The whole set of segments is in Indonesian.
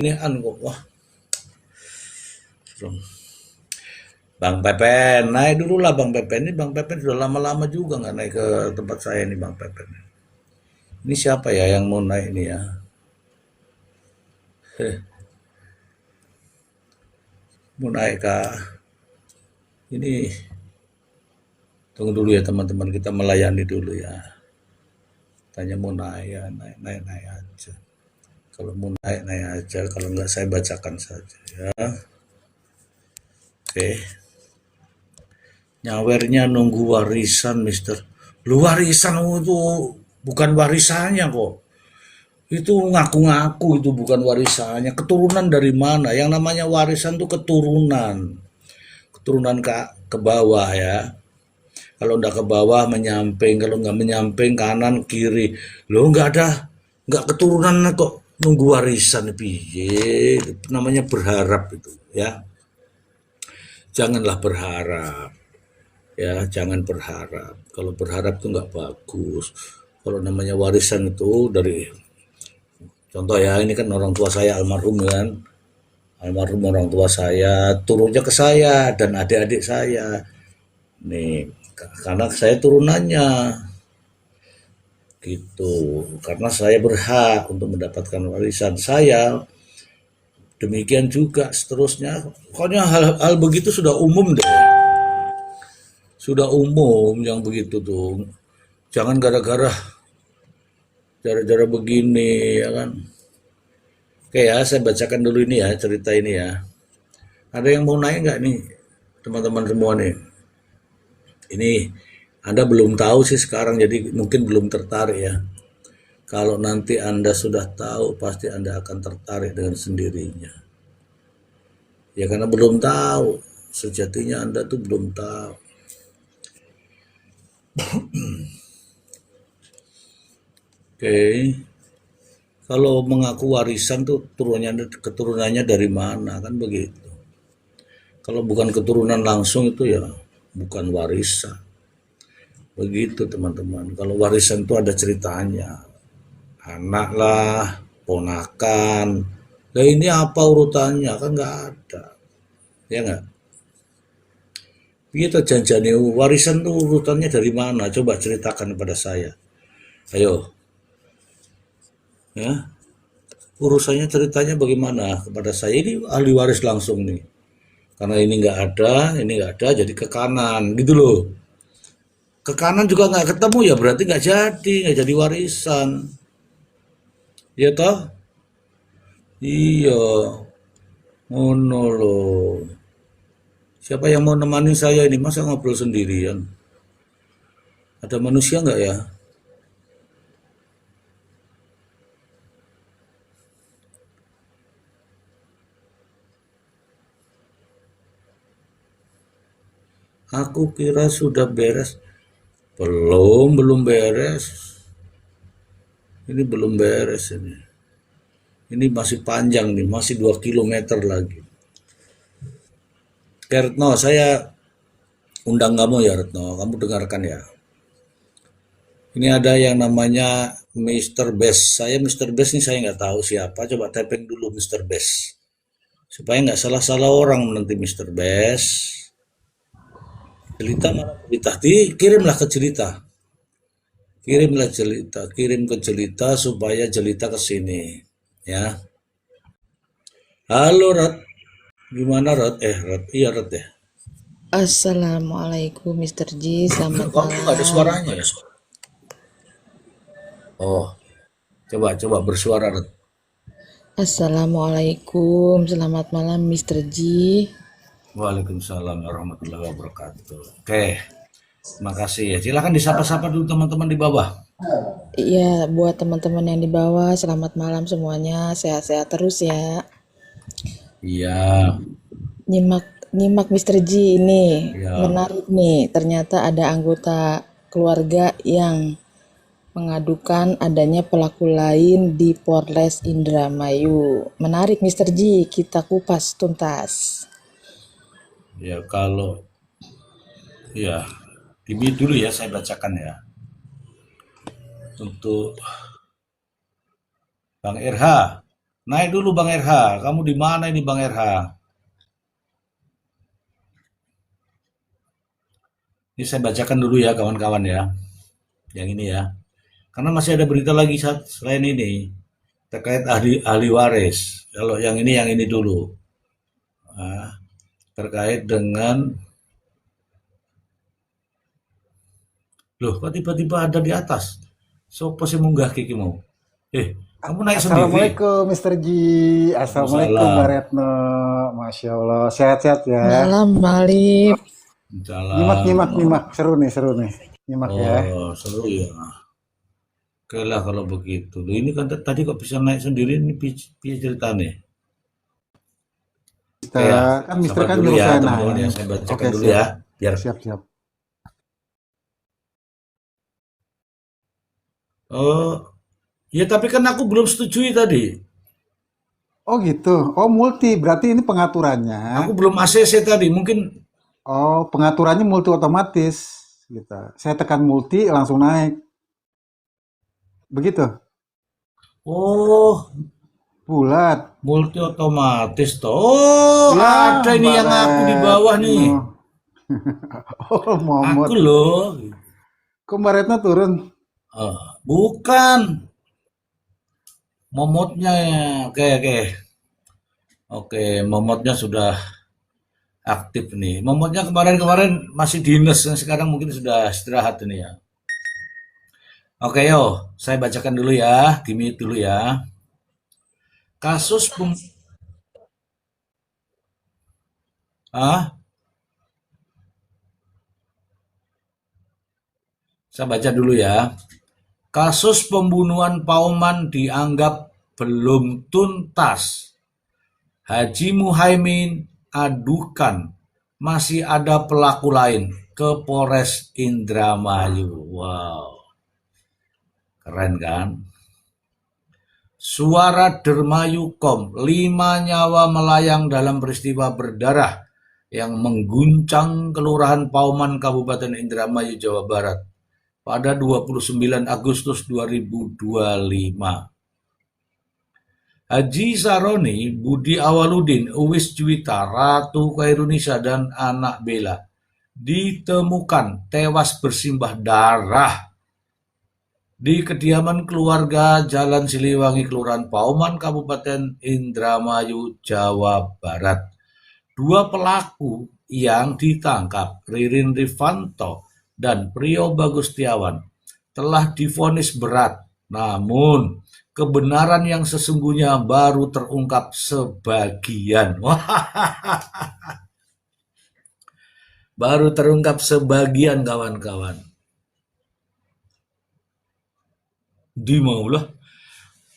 Ini kok, wah, serem. Bang Pepen, naik dulu lah Bang Pepen. Ini Bang Pepen sudah lama-lama juga nggak naik ke tempat saya nih Bang Pepen. Ini siapa ya yang mau naik ini ya? Eh, mau naik ke ini. Tunggu dulu ya teman-teman, kita melayani dulu ya. Tanya mau naik ya, naik, naik, naik aja. Kalau mau naik, naik aja. Kalau nggak saya bacakan saja ya. Oke. Nyawernya nunggu warisan, Mister. Lu warisan itu bukan warisannya kok. Itu ngaku-ngaku itu bukan warisannya. Keturunan dari mana? Yang namanya warisan itu keturunan. Keturunan ke bawah ya. Kalau nggak ke bawah menyamping, kalau nggak menyamping kanan kiri. Lo nggak keturunan kok nunggu warisan piye. Namanya berharap itu ya. Janganlah berharap. Ya, jangan berharap. Kalau berharap itu nggak bagus. Kalau namanya warisan itu dari contoh ya, ini kan orang tua saya almarhum kan. Almarhum orang tua saya turunnya ke saya dan adik-adik saya. Nih, karena saya turunannya gitu. Karena saya berhak untuk mendapatkan warisan saya. Demikian juga seterusnya. Pokoknya hal-hal begitu sudah umum deh. Sudah umum yang begitu tuh. Jangan gara-gara cara-cara begini ya kan. Oke ya, saya bacakan dulu ini ya, cerita ini ya. Ada yang mau naik nggak nih, teman-teman semua nih? Ini Anda belum tahu sih sekarang, jadi mungkin belum tertarik ya. Kalau nanti Anda sudah tahu, pasti Anda akan tertarik dengan sendirinya. Ya karena belum tahu, sejatinya Anda tuh belum tahu. Oke, kalau mengaku warisan tuh keturunannya dari mana kan begitu. Kalau bukan keturunan langsung itu ya bukan warisan. Begitu teman-teman. Kalau warisan itu ada ceritanya. Anak lah, ponakan. Nah ini apa urutannya? Kan nggak ada. Ya nggak? Kita janjani warisan itu urutannya dari mana? Coba ceritakan kepada saya. Ayo. Ya. Urusannya ceritanya bagaimana kepada saya? Ini ahli waris langsung nih. Karena ini nggak ada, jadi ke kanan gitu loh. Ke kanan juga nggak ketemu ya berarti nggak jadi warisan. Ya toh? Iya, ngono loh. Siapa yang mau nemani saya ini? Masa ngobrol sendirian? Ada manusia nggak ya? Aku kira sudah beres. Belum beres. Ini belum beres ini. Ini masih panjang nih, masih 2 kilometer lagi. Oke, Retno, saya undang kamu ya Retno, kamu dengarkan ya. Ini ada yang namanya Mr. Best. Saya Mr. Best ini saya nggak tahu siapa. Coba typing dulu Mr. Best. Supaya nggak salah-salah orang nanti Mr. Best. Jelita mana Jelita? Kirimlah ke Jelita. Kirimlah Jelita. Kirim ke Jelita supaya Jelita ke sini. Ya. Halo Rat. Gimana Rat? Rat. Iya Rat ya. Assalamualaikum Mr. G, selamat Kamu nggak ada malam. suaranya ya? Oh, coba bersuara Rat. Assalamualaikum, selamat malam Mr. G. Waalaikumsalam warahmatullahi wabarakatuh. Oke, makasih ya. Silakan disapa-sapa dulu teman-teman di bawah. Iya, buat teman-teman yang di bawah, selamat malam semuanya, sehat-sehat terus ya. Iya, Nyimak nyimak Mr. G ini iya. menarik nih. Ternyata ada anggota keluarga yang mengadukan adanya pelaku lain di Polres Indramayu. Menarik Mr. G, kita kupas tuntas. Ya kalau ya ini dulu ya saya bacakan ya. Untuk Bang RH. Naik dulu Bang RH. Kamu di mana ini Bang RH? Ini saya bacakan dulu ya kawan-kawan ya. Yang ini ya. Karena masih ada berita lagi selain ini terkait ahli waris. Kalau yang ini dulu. Nah, terkait dengan loh, kok tiba-tiba ada di atas? Sopo sih munggah kiki mau? Kamu naik sendiri? Assalamualaikum Mister Ji. Assalamualaikum Mbak Salam. Retno. Masya Allah, sehat-sehat ya. Malam, Malip. Nyimak, Salam. nyimak, nyimak. Seru nih, seru nih. Nyimak ya. Oh, seru ya. Oke lah kalau begitu. Loh, ini kan tadi kok bisa naik sendiri, ini piye ceritanya? Oke ya, Kan Mister sabar kan dulu nyuruh ya saya teman-teman ya. naik. Saya bacakan Oke, dulu siap. ya. Biar Siap, siap. oh, ya tapi kan aku belum setujui tadi. Oh gitu. Oh multi. Berarti ini pengaturannya. Aku belum ACC tadi. Mungkin Oh, pengaturannya multi otomatis. Gitu. Saya tekan multi langsung naik. Begitu. oh, Bulat. multi otomatis toh. Oh, Ya, ada ini Mbak yang aku di bawah nih. Retno. Oh, Momot. Aku loh. Kok Mbak Retno turun? Bukan momotnya ya. Oke, oke. Oke, momotnya sudah aktif nih. Momotnya kemarin-kemarin masih dinas, sekarang mungkin sudah istirahat ini ya. Oke, yo, saya bacakan dulu ya, gimik dulu ya. Kasus pem... Ah, saya baca dulu ya. Kasus pembunuhan Pauman dianggap belum tuntas. Haji Muhaimin adukan masih ada pelaku lain ke Polres Indramayu. Wow, keren kan? Suara Dermayukom, 5 nyawa melayang dalam peristiwa berdarah yang mengguncang Kelurahan Pauman, Kabupaten Indramayu, Jawa Barat pada 29 Agustus 2025. Haji Saroni, Budi Awaludin, Uwis Juwita, Ratu Khairunisa, dan anak Bella ditemukan tewas bersimbah darah di kediaman keluarga Jalan Siliwangi, Kelurahan Pauman, Kabupaten Indramayu, Jawa Barat. 2 pelaku yang ditangkap, Ririn Rifanto dan Priyo Bagustiawan, telah divonis berat. Namun, kebenaran yang sesungguhnya baru terungkap sebagian. Baru terungkap sebagian, kawan-kawan. Dimaulah.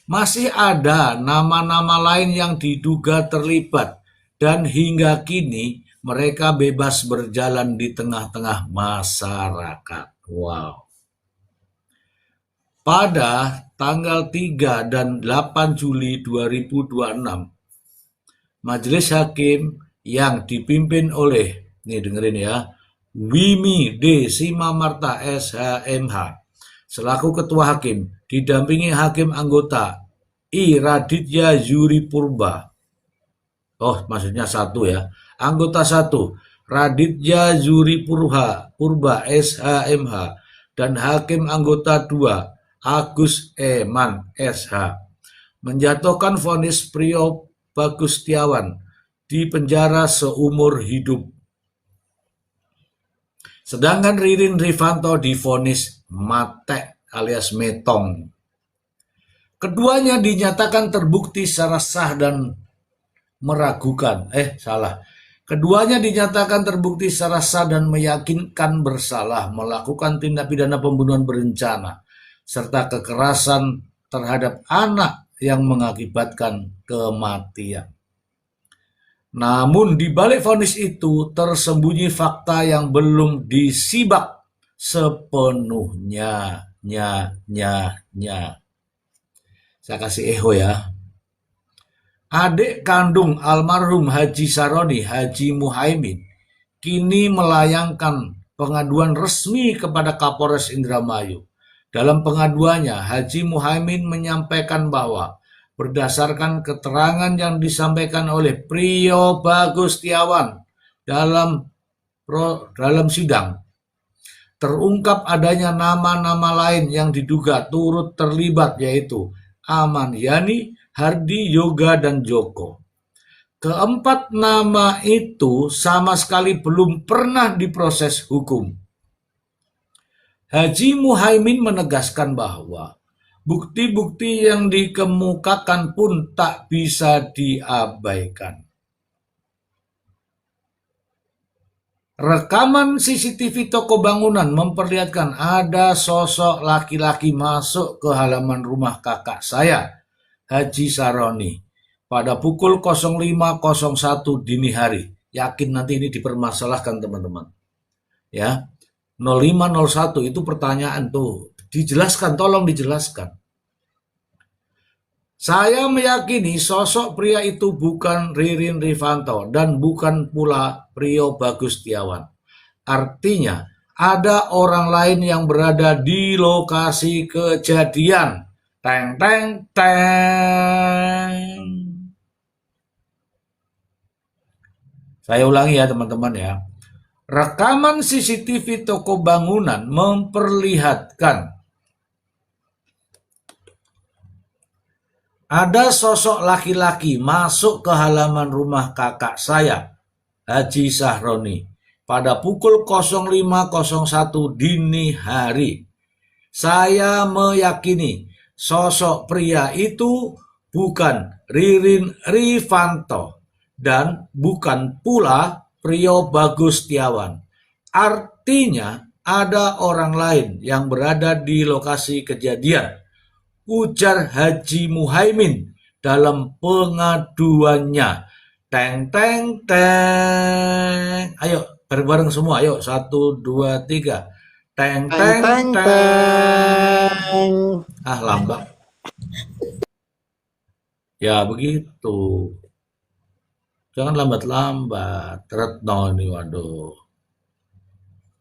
Masih ada nama-nama lain yang diduga terlibat dan hingga kini mereka bebas berjalan di tengah-tengah masyarakat. Wow. Pada tanggal 3 dan 8 Juli 2026, Majelis Hakim yang dipimpin oleh, nih dengerin ya, Wimi D. Simamarta SHMH selaku Ketua Hakim, didampingi Hakim Anggota I. Raditya Yuri Purba. Oh, maksudnya satu ya. Anggota 1, Raditya Yuri Purba SHMH, dan Hakim Anggota 2, Agus Eman SH, menjatuhkan vonis Priyo Bagustiawan di penjara seumur hidup. Sedangkan Ririn Rifanto divonis mate alias metong. Keduanya dinyatakan terbukti secara sah dan meragukan. Keduanya dinyatakan terbukti secara sah dan meyakinkan bersalah melakukan tindak pidana pembunuhan berencana serta kekerasan terhadap anak yang mengakibatkan kematian. Namun di balik vonis itu tersembunyi fakta yang belum disibak sepenuhnya. Saya kasih eho ya. Adik kandung almarhum Haji Saroni, Haji Muhaimin, kini melayangkan pengaduan resmi kepada Kapolres Indramayu. Dalam pengaduannya, Haji Muhaimin menyampaikan bahwa berdasarkan keterangan yang disampaikan oleh Priyo Bagustiawan dalam sidang, terungkap adanya nama-nama lain yang diduga turut terlibat, yaitu Aman Yani, Hardi, Yoga, dan Joko. Keempat nama itu sama sekali belum pernah diproses hukum. Haji Muhaimin menegaskan bahwa bukti-bukti yang dikemukakan pun tak bisa diabaikan. Rekaman CCTV toko bangunan memperlihatkan ada sosok laki-laki masuk ke halaman rumah kakak saya, Haji Saroni, pada pukul 05.01 dini hari. Yakin nanti ini dipermasalahkan teman-teman. Ya, 05.01 itu pertanyaan tuh. Dijelaskan, tolong dijelaskan. Saya meyakini sosok pria itu bukan Ririn Rifanto dan bukan pula Priyo Bagustiawan. Artinya, ada orang lain yang berada di lokasi kejadian. Teng, teng, teng. Saya ulangi ya teman-teman ya. Rekaman CCTV toko bangunan memperlihatkan ada sosok laki-laki masuk ke halaman rumah kakak saya, Haji Sahroni, pada pukul 05.01 dini hari. Saya meyakini sosok pria itu bukan Ririn Rifanto dan bukan pula Priyo Bagustiawan. Artinya ada orang lain yang berada di lokasi kejadian, ujar Haji Muhaimin dalam pengaduannya. Teng, teng, teng. Ayo bareng-bareng semua, ayo 1, 2, 3. Teng, teng, teng. Ah, lambat. Ya begitu. Jangan lambat-lambat. Retno ini, waduh.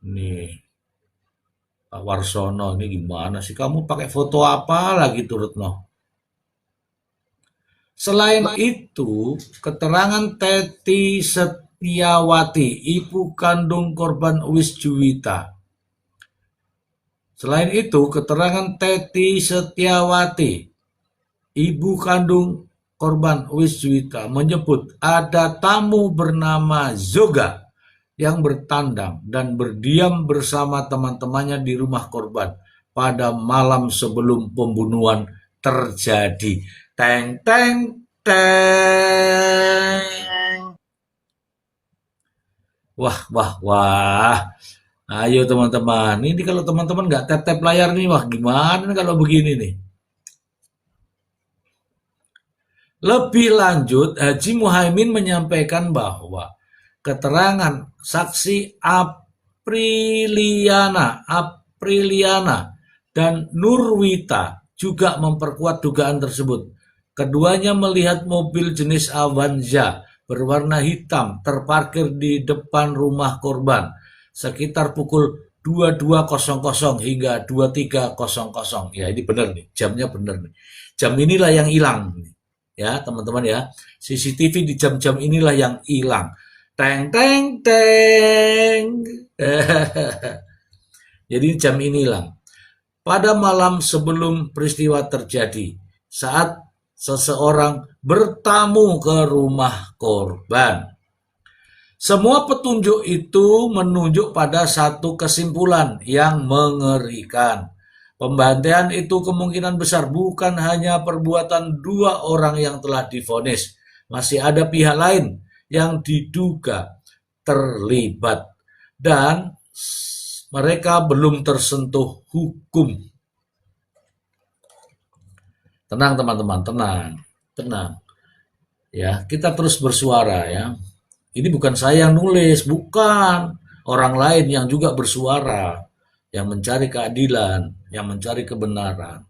Nih, Pak Warsono ini gimana sih? Kamu pakai foto apa lagi tuh, Retno? Selain itu, keterangan Teti Setiawati, ibu kandung korban Uwis Juwita. Selain itu, keterangan Teti Setiawati, ibu kandung korban Uwis Juwita, menyebut ada tamu bernama Zoga yang bertandang dan berdiam bersama teman-temannya di rumah korban pada malam sebelum pembunuhan terjadi. Teng, teng, teng. Wah, wah, wah. Ayo teman-teman. Ini kalau teman-teman nggak tap-tap layar nih, wah gimana kalau begini nih. Lebih lanjut, Haji Muhaimin menyampaikan bahwa keterangan saksi Apriliana dan Nurwita juga memperkuat dugaan tersebut. Keduanya melihat mobil jenis Avanza berwarna hitam terparkir di depan rumah korban sekitar pukul 22.00 hingga 23.00. Ya, ini benar nih, jamnya benar nih. Jam inilah yang hilang. Ya, teman-teman ya. CCTV di jam-jam inilah yang hilang. Teng, teng, teng. Jadi jam ini hilang. Pada malam sebelum peristiwa terjadi, saat seseorang bertamu ke rumah korban. Semua petunjuk itu menunjuk pada satu kesimpulan yang mengerikan. Pembantaian itu kemungkinan besar bukan hanya perbuatan dua orang yang telah divonis. Masih ada pihak lain yang diduga terlibat. Dan mereka belum tersentuh hukum. Tenang teman-teman, tenang. Ya, kita terus bersuara ya. Ini bukan saya yang nulis, bukan. Orang lain yang juga bersuara, yang mencari keadilan, yang mencari kebenaran.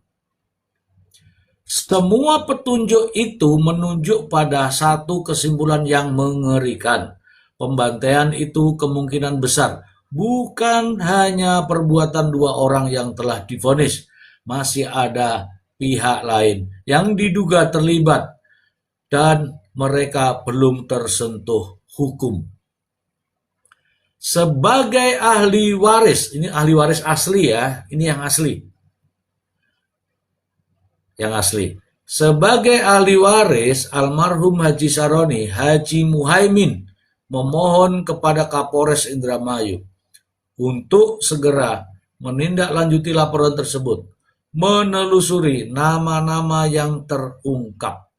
Semua petunjuk itu menunjuk pada satu kesimpulan yang mengerikan. Pembantaian itu kemungkinan besar bukan hanya perbuatan dua orang yang telah divonis. Masih ada pihak lain yang diduga terlibat dan mereka belum tersentuh hukum. Sebagai ahli waris, ini ahli waris asli ya, ini yang asli. Yang asli. Sebagai ahli waris, almarhum Haji Saroni, Haji Muhaimin memohon kepada Kapolres Indramayu untuk segera menindaklanjuti laporan tersebut, menelusuri nama-nama yang terungkap,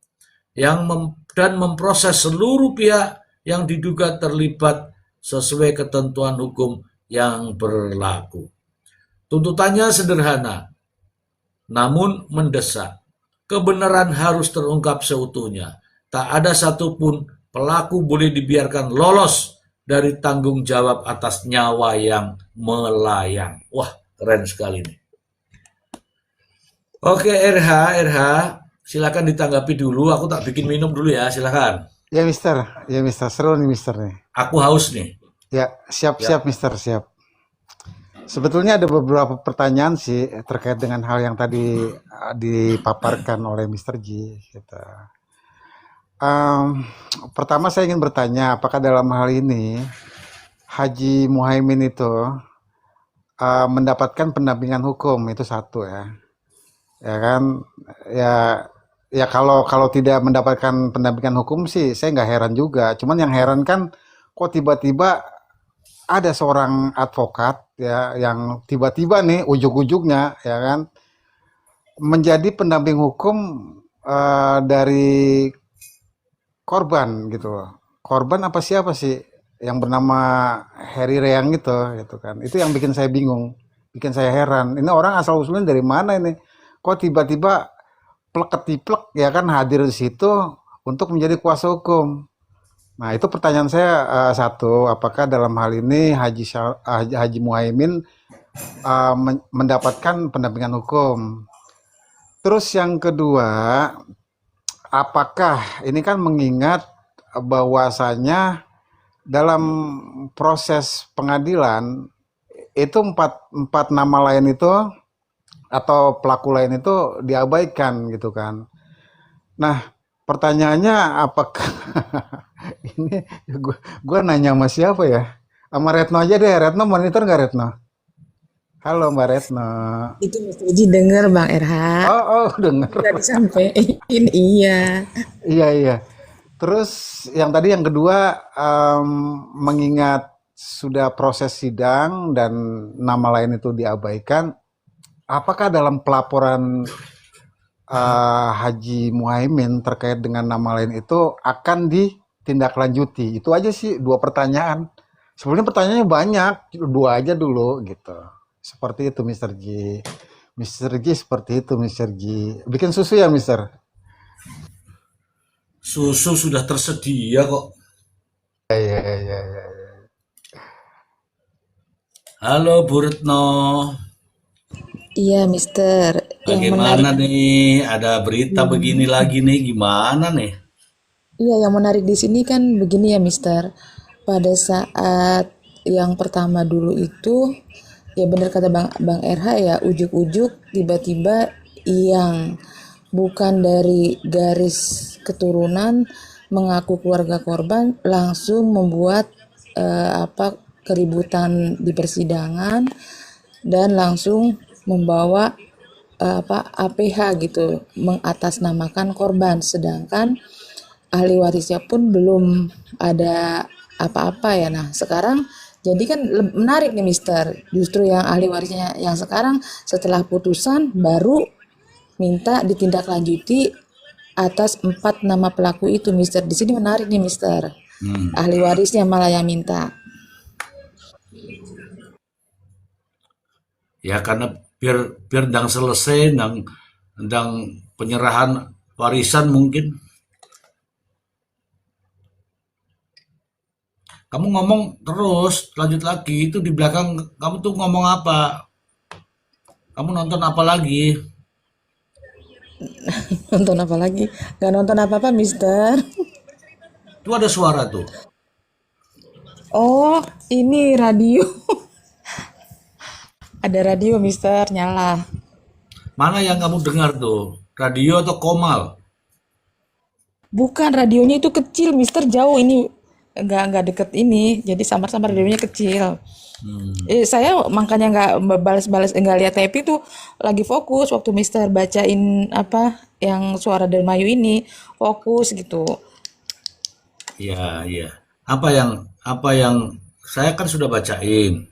dan memproses seluruh pihak yang diduga terlibat sesuai ketentuan hukum yang berlaku. Tuntutannya sederhana, namun mendesak. Kebenaran harus terungkap seutuhnya. Tak ada satupun pelaku boleh dibiarkan lolos dari tanggung jawab atas nyawa yang melayang. Wah, keren sekali nih. Oke, RH, silakan ditanggapi dulu. Aku tak bikin minum dulu ya, silakan. Ya Mister, seru nih Mister nih. Aku haus nih. Ya, siap Mister, siap. Sebetulnya ada beberapa pertanyaan sih terkait dengan hal yang tadi dipaparkan oleh Mister G. Gitu. Pertama saya ingin bertanya, apakah dalam hal ini Haji Muhaimin itu mendapatkan pendampingan hukum, itu satu ya. Ya kan, ya kalau tidak mendapatkan pendampingan hukum sih saya nggak heran juga. Cuman yang heran kan kok tiba-tiba ada seorang advokat ya yang tiba-tiba nih ujuk-ujuknya ya kan menjadi pendamping hukum dari korban gitu loh. Korban apa siapa sih yang bernama Heri Reang gitu kan. Itu yang bikin saya bingung, bikin saya heran. Ini orang asal usulnya dari mana ini? Kok tiba-tiba plek-ketiplek ya kan hadir di situ untuk menjadi kuasa hukum. Nah, itu pertanyaan saya satu, apakah dalam hal ini Haji Muhaimin mendapatkan pendampingan hukum? Terus yang kedua, apakah ini kan mengingat bahwasanya dalam proses pengadilan itu empat nama lain itu atau pelaku lain itu diabaikan gitu kan. Nah, pertanyaannya apakah ini gue nanya sama siapa ya? Sama Retno aja deh. Retno monitor nggak Retno? Halo Mbak Retno. Itu Mr. Ji denger Bang RH. Oh denger. Udah disampaikan, iya. Iya. Terus yang tadi yang kedua mengingat sudah proses sidang dan nama lain itu diabaikan, apakah dalam pelaporan Haji Muhaimin terkait dengan nama lain itu akan ditindaklanjuti? Itu aja sih, dua pertanyaan. Sebenarnya pertanyaannya banyak, dua aja dulu gitu. Seperti itu Mr. G. Mr. G seperti itu Mr. G. Bikin susu ya Mr. Susu sudah tersedia kok. Iya. Halo Bu Retno. Iya, Mister. Yang Bagaimana menarik, nih? Ada berita begini lagi nih, gimana nih? iya, yang menarik di sini kan begini ya, Mister. Pada saat yang pertama dulu itu, ya benar kata Bang RH ya, ujuk-ujuk tiba-tiba yang bukan dari garis keturunan mengaku keluarga korban langsung membuat keributan di persidangan dan langsung membawa APH gitu, mengatasnamakan korban, sedangkan ahli warisnya pun belum ada apa-apa ya. Nah sekarang jadi kan menarik nih Mister, justru yang ahli warisnya yang sekarang setelah putusan baru minta ditindaklanjuti atas 4 nama pelaku itu Mister. Di sini menarik nih Mister, ahli warisnya malah yang minta. Ya karena biar ndang selesai, ndang penyerahan warisan mungkin. Kamu ngomong terus, lanjut lagi. Itu di belakang kamu tuh ngomong apa? Kamu nonton apa lagi? Nonton apa lagi? Gak nonton apa-apa Mister. Itu ada suara tuh. Oh ini radio. Ada radio Mister nyala. Mana yang kamu dengar tuh? Radio atau Komal? Bukan, radionya itu kecil, Mister, jauh ini. Nggak deket ini, jadi samar-samar radionya kecil. Hmm. Saya makanya nggak balas-balas, nggak lihat TV tuh, lagi fokus waktu Mister bacain apa yang suara Dermayu ini, fokus gitu. Ya, ya. Apa yang saya kan sudah bacain.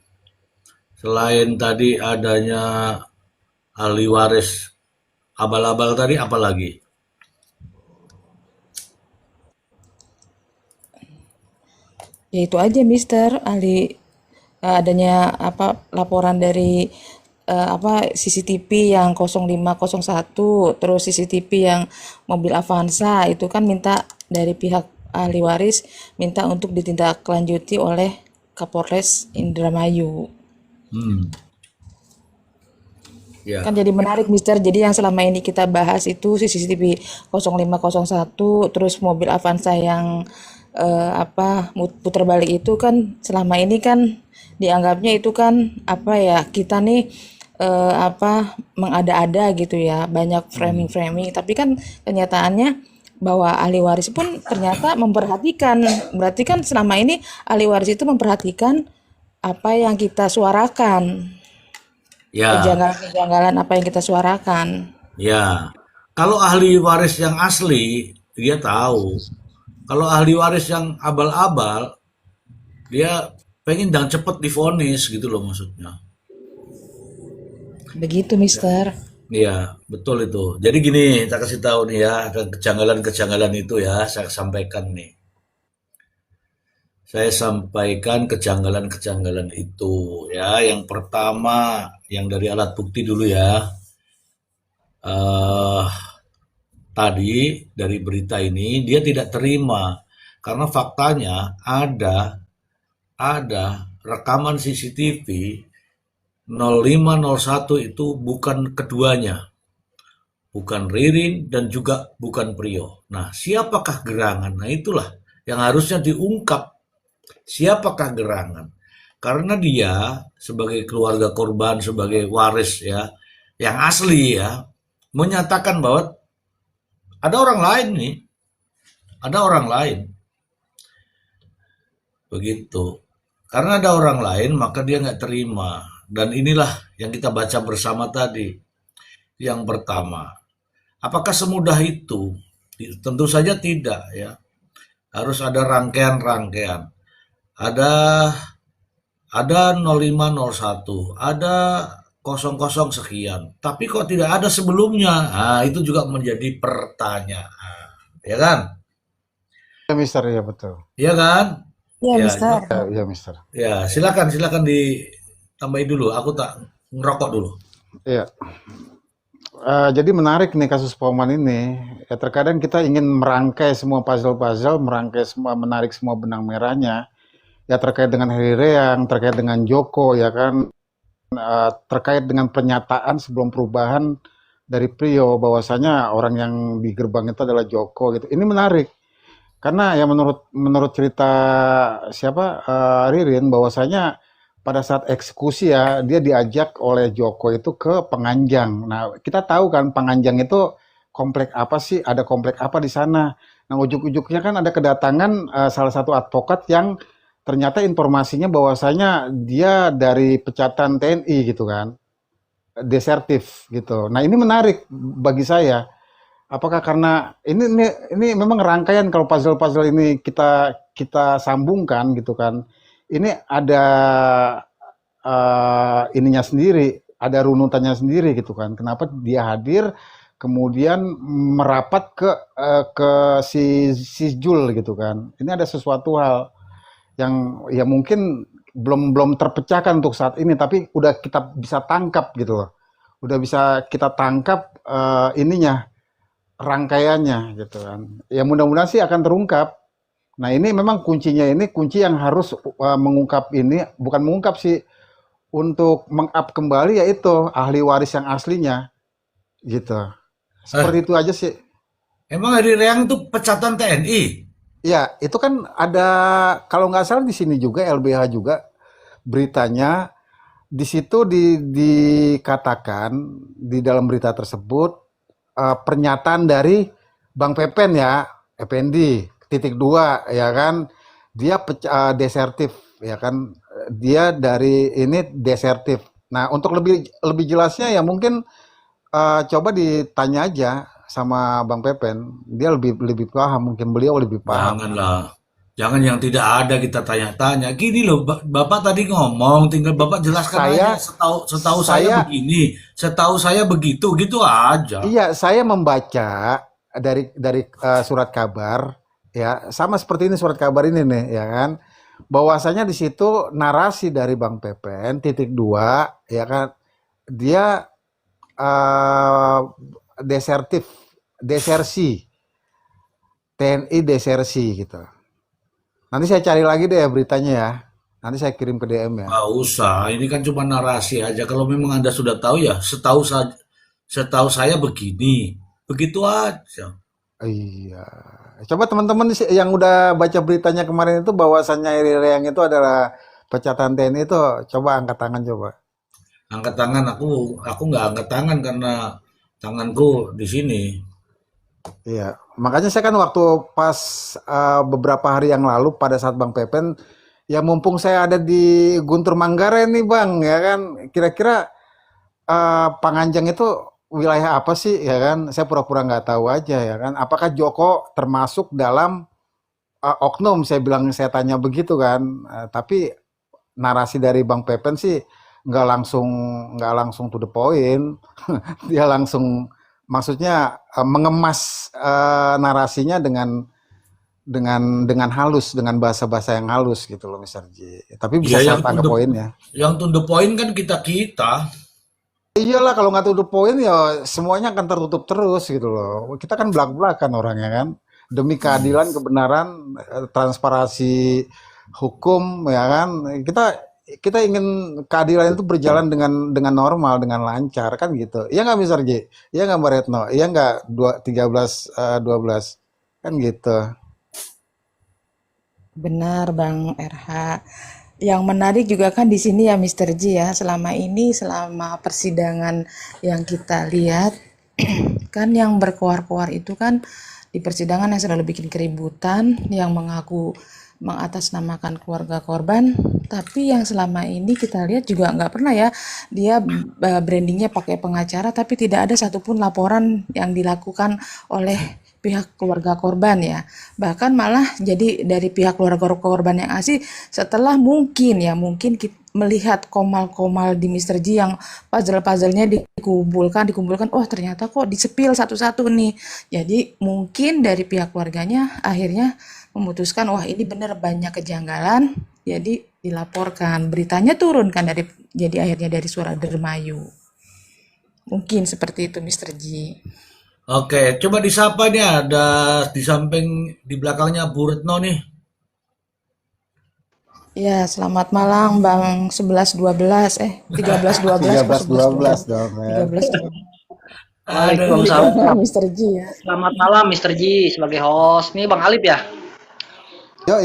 Selain tadi adanya ahli waris abal-abal tadi, apa lagi? Ya itu aja, Mister, adanya apa laporan dari apa CCTV yang 0501, terus CCTV yang mobil Avanza itu kan minta dari pihak ahli waris minta untuk ditindaklanjuti oleh Kapolres Indramayu. Hmm. Kan Ya. jadi menarik, Mister. Jadi yang selama ini kita bahas itu CCTV 0501, terus mobil Avanza yang apa putar balik itu kan selama ini kan dianggapnya itu kan apa ya, kita nih apa mengada-ada gitu ya, banyak framing-framing, tapi kan kenyataannya bahwa ahli waris pun ternyata memperhatikan. Berarti kan selama ini ahli waris itu memperhatikan apa yang kita suarakan, Ya. kejanggalan-kejanggalan apa yang kita suarakan. Ya, kalau ahli waris yang asli, dia tahu. Kalau ahli waris yang abal-abal, dia pengen dan cepet divonis gitu loh maksudnya. Begitu, Mister. Iya, betul itu. Jadi gini, saya kasih tahu nih ya, ada kejanggalan-kejanggalan itu ya, saya sampaikan nih. Saya sampaikan kejanggalan-kejanggalan itu ya. Yang pertama, yang dari alat bukti dulu ya. Eh, tadi dari berita ini dia tidak terima karena faktanya ada rekaman CCTV 0501 itu bukan keduanya, bukan Ririn dan juga bukan Prio. Nah, siapakah gerangan? Nah, itulah yang harusnya diungkap. Siapakah gerangan? Karena dia sebagai keluarga korban, sebagai waris ya, yang asli ya, menyatakan bahwa ada orang lain nih, ada orang lain. Begitu. Karena ada orang lain, maka dia nggak terima. Dan inilah yang kita baca bersama tadi. Yang pertama, apakah semudah itu? Tentu saja tidak ya. Harus ada rangkaian-rangkaian. Ada ada 0501, ada 00 sekian. Tapi kok tidak ada sebelumnya? Nah, itu juga menjadi pertanyaan. Ya kan? Ya, Mister, ya betul. Ya kan? Iya, Ya, Mister. Ya, ya, Mister. ya, silakan silakan ditambahin dulu. Aku tak ngerokok dulu. Ya. Jadi menarik nih kasus Pauman ini. Ya, terkadang kita ingin merangkai semua puzzle-puzzle, merangkai semua, menarik semua benang merahnya. Ya terkait dengan Heri Reang, terkait dengan Joko, ya kan, terkait dengan pernyataan sebelum perubahan dari Prio bahwasanya orang yang di gerbang itu adalah Joko gitu. Ini menarik karena ya menurut cerita siapa Ririn bahwasanya pada saat eksekusi ya dia diajak oleh Joko itu ke Penganjang. Nah kita tahu kan Penganjang itu komplek apa sih? Ada komplek apa di sana? Nah ujuk-ujuknya kan ada kedatangan salah satu advokat yang ternyata informasinya bahwasanya dia dari Pecatan TNI gitu kan, desertif gitu. Nah ini menarik bagi saya. Apakah karena ini memang rangkaian kalau puzzle-puzzle ini kita kita sambungkan gitu kan. Ini ada ininya sendiri, ada runutannya sendiri gitu kan. Kenapa dia hadir kemudian merapat ke si Jul gitu kan. Ini ada sesuatu hal yang ya mungkin belum terpecahkan untuk saat ini, tapi udah kita bisa tangkap gitu loh. Udah bisa kita tangkap ininya, rangkaiannya gitu kan. Ya mudah-mudahan sih akan terungkap. Nah ini memang kuncinya, ini kunci yang harus mengungkap ini, bukan mengungkap sih, untuk meng-up kembali yaitu ahli waris yang aslinya gitu. Eh, Seperti itu aja sih. emang Hadi Reang tuh pecatan TNI? Ya, itu kan ada kalau nggak salah di sini juga LBH juga beritanya di situ dikatakan di dalam berita tersebut pernyataan dari Bang Pepen ya, Effendi titik dua ya kan, dia desertif ya kan, dia dari ini desertif. Nah untuk lebih lebih jelasnya ya mungkin coba ditanya aja sama Bang Pepen, dia lebih lebih paham, mungkin beliau lebih paham. Janganlah. Jangan yang tidak ada kita tanya-tanya. Gini loh, Bapak tadi ngomong, tinggal Bapak jelaskan aja. Saya Setahu saya saya begini, setahu saya begitu, gitu aja. Iya, saya membaca dari surat kabar ya, sama seperti ini surat kabar ini nih ya kan. Bahwasanya di situ narasi dari Bang Pepen titik dua ya kan, dia eh, desertif, desersi, TNI desersi gitu. Nanti saya cari lagi deh beritanya ya. Nanti saya kirim ke DM ya. Nggak usah, ini kan cuma narasi aja. Kalau memang Anda sudah tahu ya, setahu saya begini. Begitu aja. Iya. Coba teman-teman yang udah baca beritanya kemarin itu bahwasannya Iri yang itu adalah pecatan TNI itu, coba angkat tangan coba. Angkat tangan, aku nggak angkat tangan karena tanganku di sini. Iya. Makanya saya kan waktu pas beberapa hari yang lalu pada saat Bang Pepen, ya mumpung saya ada di Guntur Manggarai nih Bang, ya kan. Kira-kira Panganjang itu wilayah apa sih ya kan? Saya pura-pura nggak tahu aja ya kan. Apakah Joko termasuk dalam oknum? Saya tanya begitu kan. Tapi narasi dari Bang Pepen sih nggak langsung nggak langsung to the point. Dia langsung maksudnya mengemas narasinya dengan halus, dengan bahasa-bahasa yang halus gitu loh, Mister J. Tapi Ya bisa saya tangkap poinnya. yang to the point kan kita-kita. Iyalah kalau nggak to the point ya semuanya akan tertutup terus gitu loh. Kita kan belak-belakan orangnya kan. Demi keadilan, kebenaran, transparansi hukum ya kan. Kita kita ingin keadilan itu berjalan dengan normal, dengan lancar kan gitu. Iya nggak Mister J? Iya nggak Mbak Retno? Iya nggak 13 12 kan gitu. Benar Bang RH. Yang menarik juga kan di sini ya Mister J ya, selama ini selama persidangan yang kita lihat kan yang berkoar-koar itu kan di persidangan yang selalu bikin keributan, yang mengaku mengatasnamakan keluarga korban, tapi yang selama ini kita lihat juga nggak pernah ya dia brandingnya pakai pengacara, tapi tidak ada satupun laporan yang dilakukan oleh pihak keluarga korban ya. Bahkan malah jadi dari pihak keluarga korban yang asli setelah mungkin melihat komal-komal di Mister J yang puzzle-puzzlenya dikumpulkan, oh ternyata kok disepil satu-satu nih. Jadi mungkin dari pihak keluarganya akhirnya memutuskan, wah ini benar banyak kejanggalan, jadi dilaporkan. Beritanya turun kan jadi akhirnya dari Suara Dermayu. Mungkin seperti itu Mister J. Oke, coba disapa nih ada di samping di belakangnya Bu Retno nih. Ya, selamat malam Bang 11-12, 13-12 tiga kok belas dua 11-12. belas dong ya. 13-12. Aduh. Waalaikumsalam. Mister J ya. Selamat malam Mr. Ji sebagai host. Ini Bang Alip ya? Yo,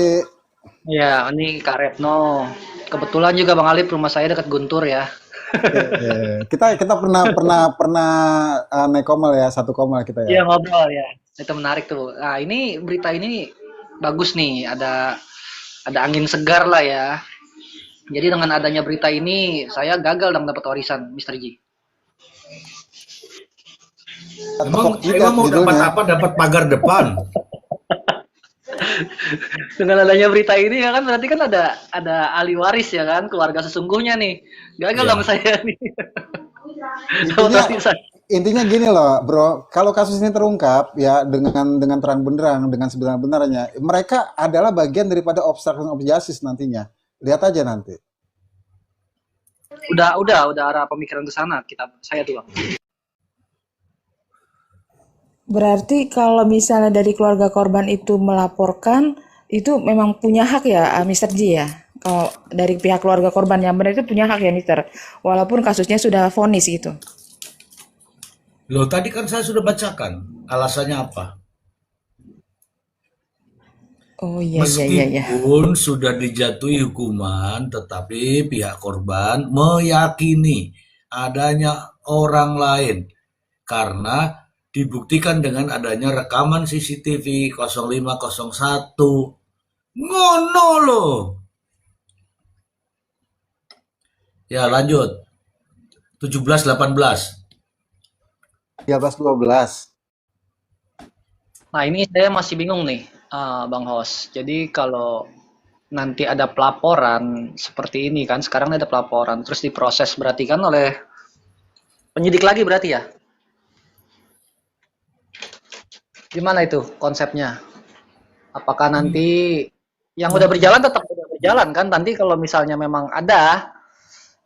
Ya, ini Kak Retno. Kebetulan juga Bang Alip rumah saya dekat Guntur ya. kita kita pernah naik komal ya, satu komal kita ya. Iya ngobrol ya. Itu menarik tuh. Nah, ini berita ini bagus nih. Ada angin segar lah ya. Jadi dengan adanya berita ini saya gagal dong dapat warisan Mr. Ji. Emang Tepok jidat mau dapat judulnya. apa? Dapat pagar depan. Dengan adanya berita ini ya kan berarti kan ada ahli waris ya kan, keluarga sesungguhnya nih. Gagal Ya. dong saya nih. Dapat Intinya warisan. intinya gini loh, Bro. Kalau kasus ini terungkap ya dengan terang benderang, dengan sebenar-benarnya, mereka adalah bagian daripada obstruction of justice nantinya. Lihat aja nanti. Udah arah pemikiran ke sana saya tuh Bang. Berarti kalau misalnya dari keluarga korban itu melaporkan, itu memang punya hak ya, Mister J ya? Kalau dari pihak keluarga korban yang benar itu punya hak ya, Mister? Walaupun kasusnya sudah vonis gitu. Loh, tadi kan saya sudah bacakan alasannya apa. Oh iya iya iya iya. Meskipun sudah dijatuhi hukuman, tetapi pihak korban meyakini adanya orang lain karena dibuktikan dengan adanya rekaman CCTV 0501. Ngono loh. Ya lanjut. 17-18. 13-12. Nah, ini saya masih bingung nih, Bang Hos. Jadi kalau nanti ada pelaporan seperti ini kan, sekarang ada pelaporan, terus diproses berarti kan oleh penyidik lagi berarti ya? Gimana itu konsepnya? Apakah nanti yang udah berjalan tetap udah berjalan kan? Nanti kalau misalnya memang ada,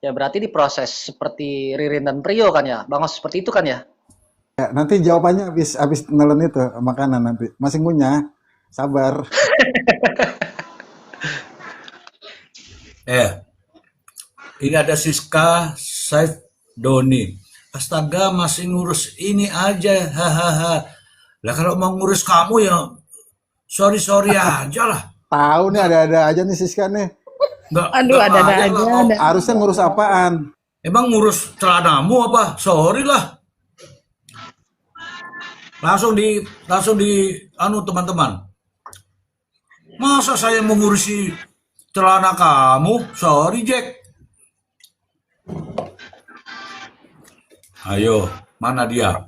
ya berarti diproses seperti Ririn dan Prio kan ya? Bang Hos seperti itu kan ya? Ya, nanti jawabannya habis nelen itu makanan nanti. Masih ngunyah. Sabar. Ini ada Siska Saif Doni. Astaga, masih ngurus ini aja. Hahaha. Lah kalau mau ngurus kamu ya sorry aja lah. Tahu nih ada-ada aja nih Siska nih. Aduh, ada-ada aja. lah. Ada. Harusnya ngurus apaan? Emang ngurus celanamu apa? Sorry lah. Langsung di teman-teman. Masa saya mengurusi celana kamu? Sorry Jack. Ayo, mana dia?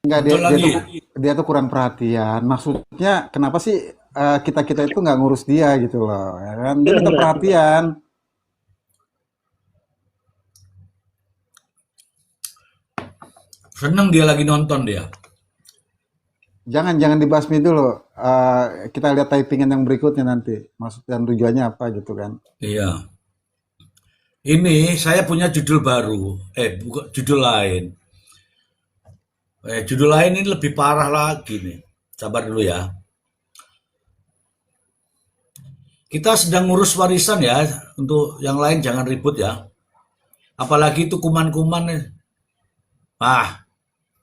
Enggak, Betul lagi. dia tuh kurang perhatian. Maksudnya kenapa sih kita itu nggak ngurus dia gitu loh, ya kan? Dia minta perhatian. Seneng dia lagi nonton dia. Jangan dibasmi dulu. Kita lihat typingan yang berikutnya nanti. Maksud dan tujuannya apa gitu kan? Iya. Ini saya punya judul baru. Bukan judul lain. Judul lain ini lebih parah lagi nih. Sabar dulu ya. Kita sedang ngurus warisan ya. Untuk yang lain jangan ribut ya. Apalagi itu kuman-kuman nih.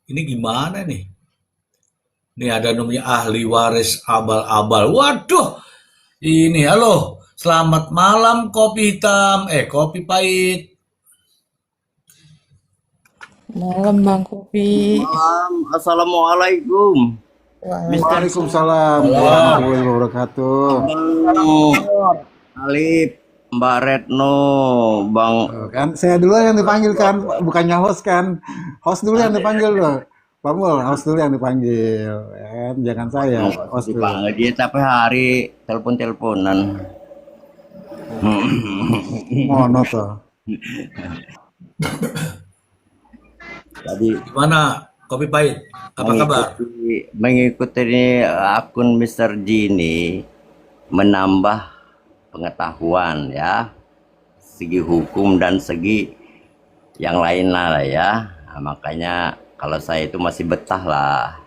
Ini gimana nih? Ini ada namanya ahli waris abal-abal. Waduh, ini halo. Selamat malam kopi hitam. Kopi pahit. Malam Bang Kopi. Malam, assalamualaikum. Waalaikumsalam warahmatullahi wabarakatuh. Bang Alip, Mbak Retno, Bang. Kan saya dulu yang dipanggil kan, bukannya host kan. Host dulu yang dipanggil loh. Pak Mul, host dulu yang dipanggil. Ya kan? Jangan saya, host dulu. Dipanggil dia capek hari telepon-teleponan. Mono tuh. Tadi Gimana kopi pahit? Apa kabar? mengikuti akun Mr. G ini menambah pengetahuan ya, segi hukum dan segi yang lain lah ya. Nah, makanya kalau saya itu masih betah lah.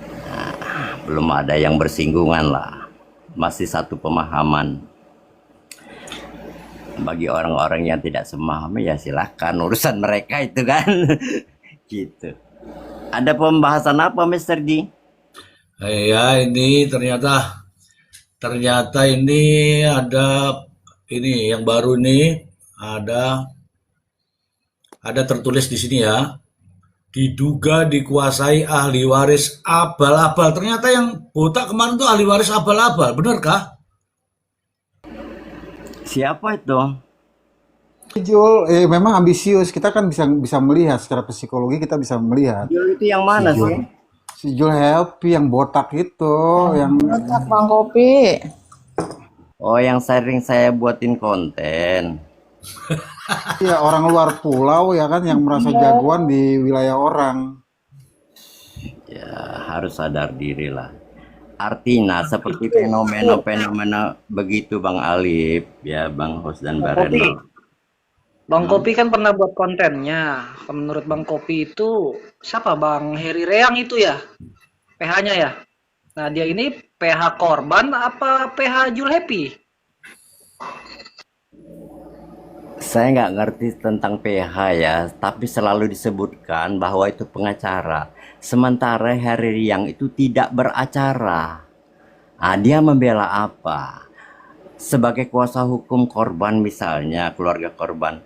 Nah, belum ada yang bersinggungan lah. Masih satu pemahaman. Bagi orang-orang yang tidak semahami ya silahkan urusan mereka itu kan. Gitu. Ada pembahasan apa Mr. G? Ya ini ternyata ini ada ini yang baru nih ada tertulis di sini ya. Diduga dikuasai ahli waris abal-abal. Ternyata yang botak kemarin tuh ahli waris abal-abal, benarkah? Siapa itu? Jul, memang ambisius. Kita kan bisa melihat secara psikologi, kita bisa melihat. Jul itu yang mana sih? Si Jul Happy yang botak itu, yang Botak Bang Kopi. Oh, yang sering saya buatin konten. ya orang luar pulau ya kan, yang merasa jagoan di wilayah orang. Ya, harus sadar diri lah. Artinya seperti fenomena-fenomena begitu Bang Alip, ya Bang Hos dan Bareno. Bang Kopi kan pernah buat kontennya. Menurut Bang Kopi itu siapa? Bang Heri Reang itu ya? PH-nya ya? Nah, dia ini PH korban apa PH Jul Happy? Saya nggak ngerti tentang PH ya, tapi selalu disebutkan bahwa itu pengacara. Sementara Heri Riang itu tidak beracara. Dia membela apa? Sebagai kuasa hukum korban misalnya, keluarga korban,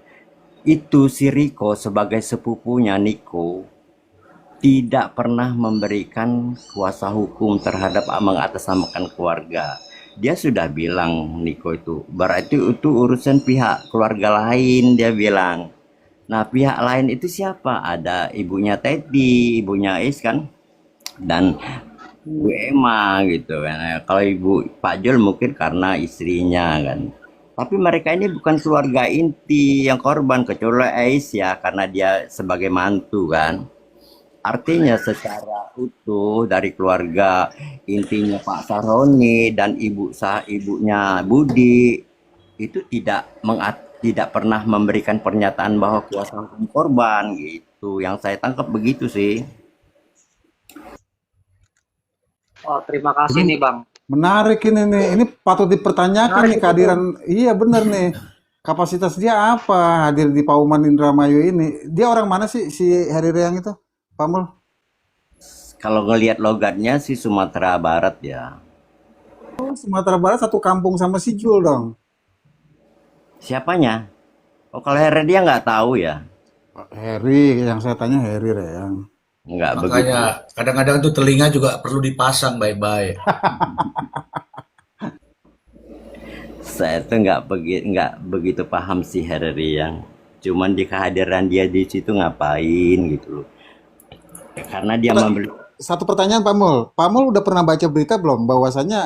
itu si Riko sebagai sepupunya Niko tidak pernah memberikan kuasa hukum terhadap mengatasnamakan keluarga. Dia sudah bilang Niko itu, berarti itu urusan pihak keluarga lain, dia bilang. Nah, pihak lain itu siapa? Ada ibunya Teddy, ibunya Is kan, dan Bu Emma gitu kan. Nah, kalau ibu Pak Jul mungkin karena istrinya kan. Tapi mereka ini bukan keluarga inti yang korban kecuali Ais ya karena dia sebagai mantu kan. Artinya secara utuh dari keluarga intinya Pak Saroni dan ibunya Budi itu tidak pernah memberikan pernyataan bahwa kuasa hukum korban gitu. Yang saya tangkap begitu sih. Oh, terima kasih nih Bang. Menarik ini nih. Ini patut dipertanyakan nih kehadiran. Iya bener nih. Kapasitas dia apa hadir di Pauman Indramayu ini? Dia orang mana sih si Heri Reang itu, Pak Mul? Kalau ngelihat logatnya sih Sumatera Barat ya. Oh, Sumatera Barat satu kampung sama si Jul dong. Siapanya? Oh, kalau Herre dia nggak tahu ya. Heri, yang saya tanya Heri Reang. Nggak begitu. Makanya kadang-kadang tuh telinga juga perlu dipasang baik-baik. Saya tuh nggak begitu paham sih Herri yang. Cuman di kehadiran dia di situ ngapain gitu loh. Karena dia membeli. Satu pertanyaan Pak Mul. Pak Mul udah pernah baca berita belum bahwasanya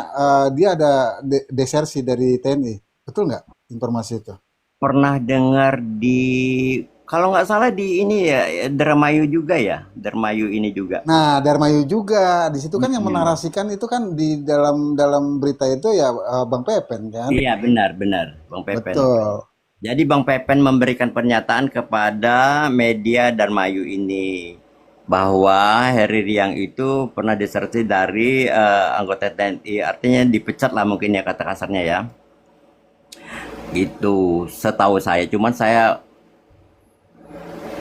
dia ada desersi dari TNI? Betul nggak informasi itu? Pernah dengar kalau nggak salah di ini ya Dermayu juga ya, Dermayu ini juga. Nah, Darmayu juga di situ kan yang menarasikan itu kan di dalam berita itu ya Bang Pepen kan? Iya benar Bang Pepen. Betul. Jadi Bang Pepen memberikan pernyataan kepada media Dermayu ini bahwa Heri Riang itu pernah diserti dari anggota TNI, artinya dipecat lah mungkin ya kata kasarnya ya. Itu setahu saya, cuman saya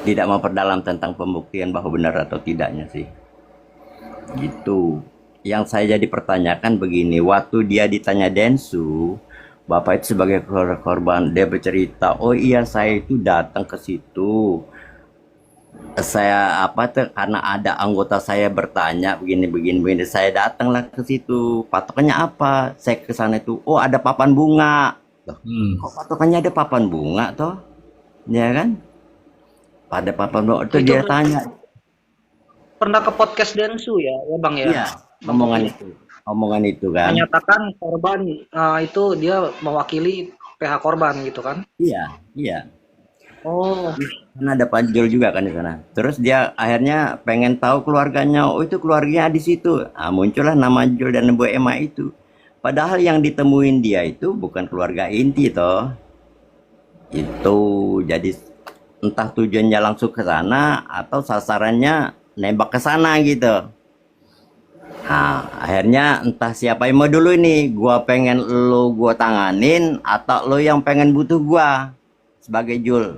tidak memperdalam tentang pembuktian bahwa benar atau tidaknya sih. Gitu. Yang saya jadi pertanyakan begini, waktu dia ditanya Densu, Bapak itu sebagai korban, dia bercerita, oh iya saya itu datang ke situ. Saya karena ada anggota saya bertanya begini, saya datanglah ke situ. Patokannya apa? Saya ke sana itu, oh ada papan bunga. Loh, kok patokannya ada papan bunga toh? Ya kan? Pada papan bunga itu dia tanya. Pernah ke podcast Densu ya Bang ya? Iya, omongan itu kan. Menyatakan korban itu dia mewakili pihak korban gitu kan? Iya. Oh, Karena ada Pak Jul juga kan di sana. Terus dia akhirnya pengen tahu keluarganya. Oh itu keluarganya di situ. Muncullah nama Jul dan Bu Emma itu. Padahal yang ditemuin dia itu bukan keluarga inti toh. Itu jadi entah tujuannya langsung ke sana atau sasarannya nembak ke sana gitu. Nah, akhirnya entah siapa yang mau dulu nih, gua pengen lo gua tanganin atau lo yang pengen butuh gua sebagai Jul.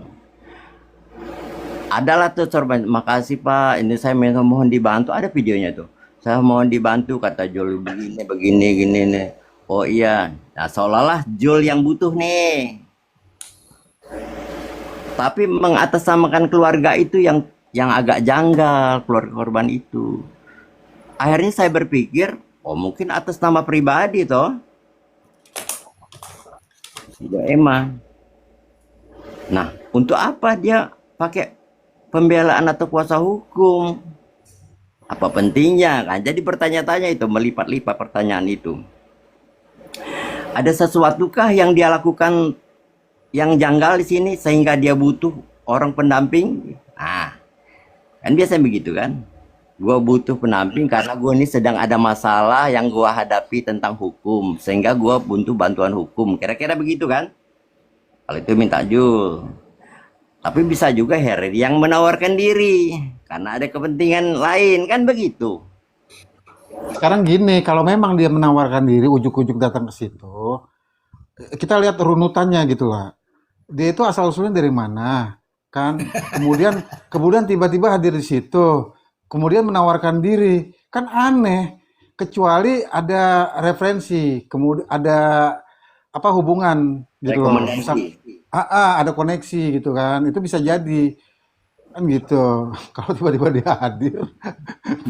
Adalah tuh sorban, makasih Pak, ini saya mohon dibantu, ada videonya tuh. Saya mohon dibantu kata Jul begini gini nih. Oh iya, nah seolah-olah Jul yang butuh nih. Tapi mengatasnamakan keluarga itu yang agak janggal, keluarga korban itu. Akhirnya saya berpikir, oh mungkin atas nama pribadi toh. Tidak emang. Nah, untuk apa dia pakai pembelaan atau kuasa hukum? Apa pentingnya kan? Jadi pertanyaan-tanya itu melipat-lipat pertanyaan itu. Ada sesuatukah yang dia lakukan yang janggal di sini sehingga dia butuh orang pendamping? Nah, kan biasa begitu kan? Gue butuh pendamping karena gue ini sedang ada masalah yang gue hadapi tentang hukum, sehingga gue butuh bantuan hukum. Kira-kira begitu kan? Kalau itu minta Jul. Tapi bisa juga Heri yang menawarkan diri karena ada kepentingan lain, kan begitu. Sekarang gini, kalau memang dia menawarkan diri ujuk-ujuk datang ke situ, kita lihat runutannya gitu lah. Dia itu asal usulnya dari mana, kan? Kemudian tiba-tiba hadir di situ, kemudian menawarkan diri, kan aneh. kecuali ada referensi, kemudian ada apa hubungan gitu loh. Misal, Rekomendasi. ada koneksi gitu kan, itu bisa jadi kan gitu. Kalau tiba-tiba dia hadir,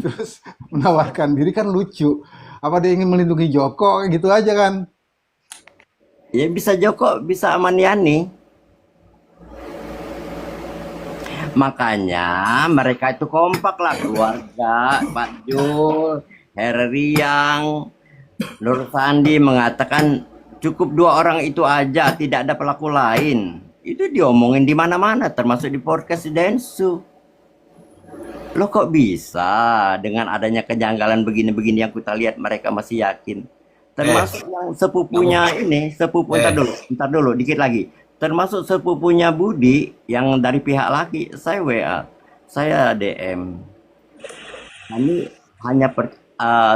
terus menawarkan diri kan lucu. Apa dia ingin melindungi Joko, gitu aja kan? Ya bisa Joko, bisa Amaniani. Makanya mereka itu kompak lah, keluarga Pak Jul, Heri Riang, Nur Sandi mengatakan cukup 2 orang itu aja, tidak ada pelaku lain. Itu diomongin di mana-mana, termasuk di podcast Densu. Loh kok bisa dengan adanya kejanggalan begini-begini yang kita lihat mereka masih yakin. Termasuk yang sepupunya ini, sepupu Eh, ntar dulu, dikit lagi. Termasuk sepupunya Budi yang dari pihak laki, saya WA, saya DM. Kami hanya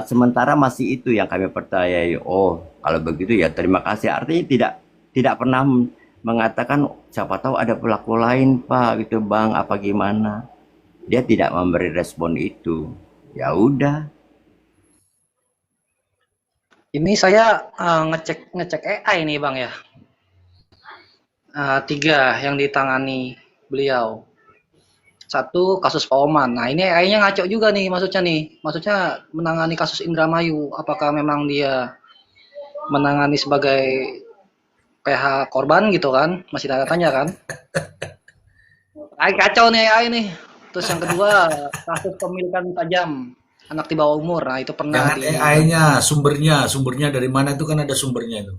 sementara masih itu yang kami percayai. Oh, kalau begitu ya terima kasih. Artinya tidak pernah mengatakan siapa tahu ada pelaku lain Pak gitu Bang apa gimana. Dia tidak memberi respon itu. Ya udah. Ini saya ngecek AI nih Bang ya. 3 yang ditangani beliau. 1 kasus Pak Oman. Nah ini AI-nya ngaco juga nih maksudnya nih. Maksudnya menangani kasus Indramayu. Apakah memang dia menangani sebagai PH korban gitu kan? Masih tanda tanya kan? AI kacau nih AI nih. Terus yang kedua kasus pemilikan tajam anak di bawah umur. Nah itu pernah jangan di AI-nya, sumbernya dari mana itu kan ada sumbernya itu.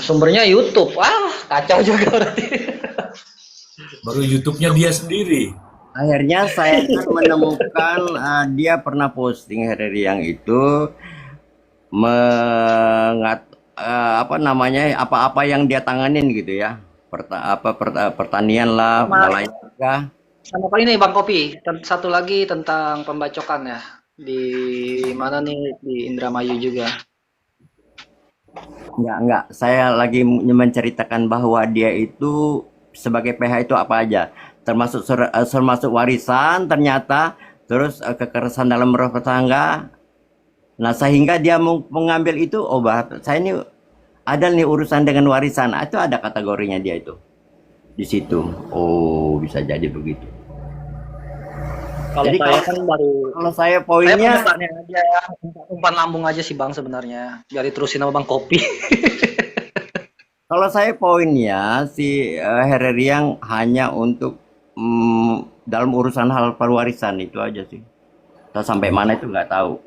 sumbernya YouTube. Wah kacau juga berarti. Baru YouTube-nya dia sendiri. Akhirnya saya kan menemukan dia pernah posting Heri yang itu apa namanya apa-apa yang dia tanganin gitu ya. Pertanian lah, Sama, nelayan juga. sama apa ini Bang Kopi. Satu lagi tentang pembacokan ya. Di mana nih di Indramayu juga. Enggak. Saya lagi menceritakan bahwa dia itu sebagai PH itu apa aja. Termasuk warisan ternyata, terus kekerasan dalam rumah tangga. Nah, sehingga dia mengambil itu, oh saya ini ada nih urusan dengan warisan. Itu ada kategorinya dia itu. Di situ. Oh, bisa jadi begitu. Kalau Jadi saya kan baru kalau saya saya poinnya pengen tanya aja ya, umpan lambung aja sih Bang sebenarnya. Biar diterusin sama Bang Kopi. Kalau saya poinnya si Heri yang hanya untuk dalam urusan hal pewarisan itu aja sih. Atau sampai mana itu nggak tahu.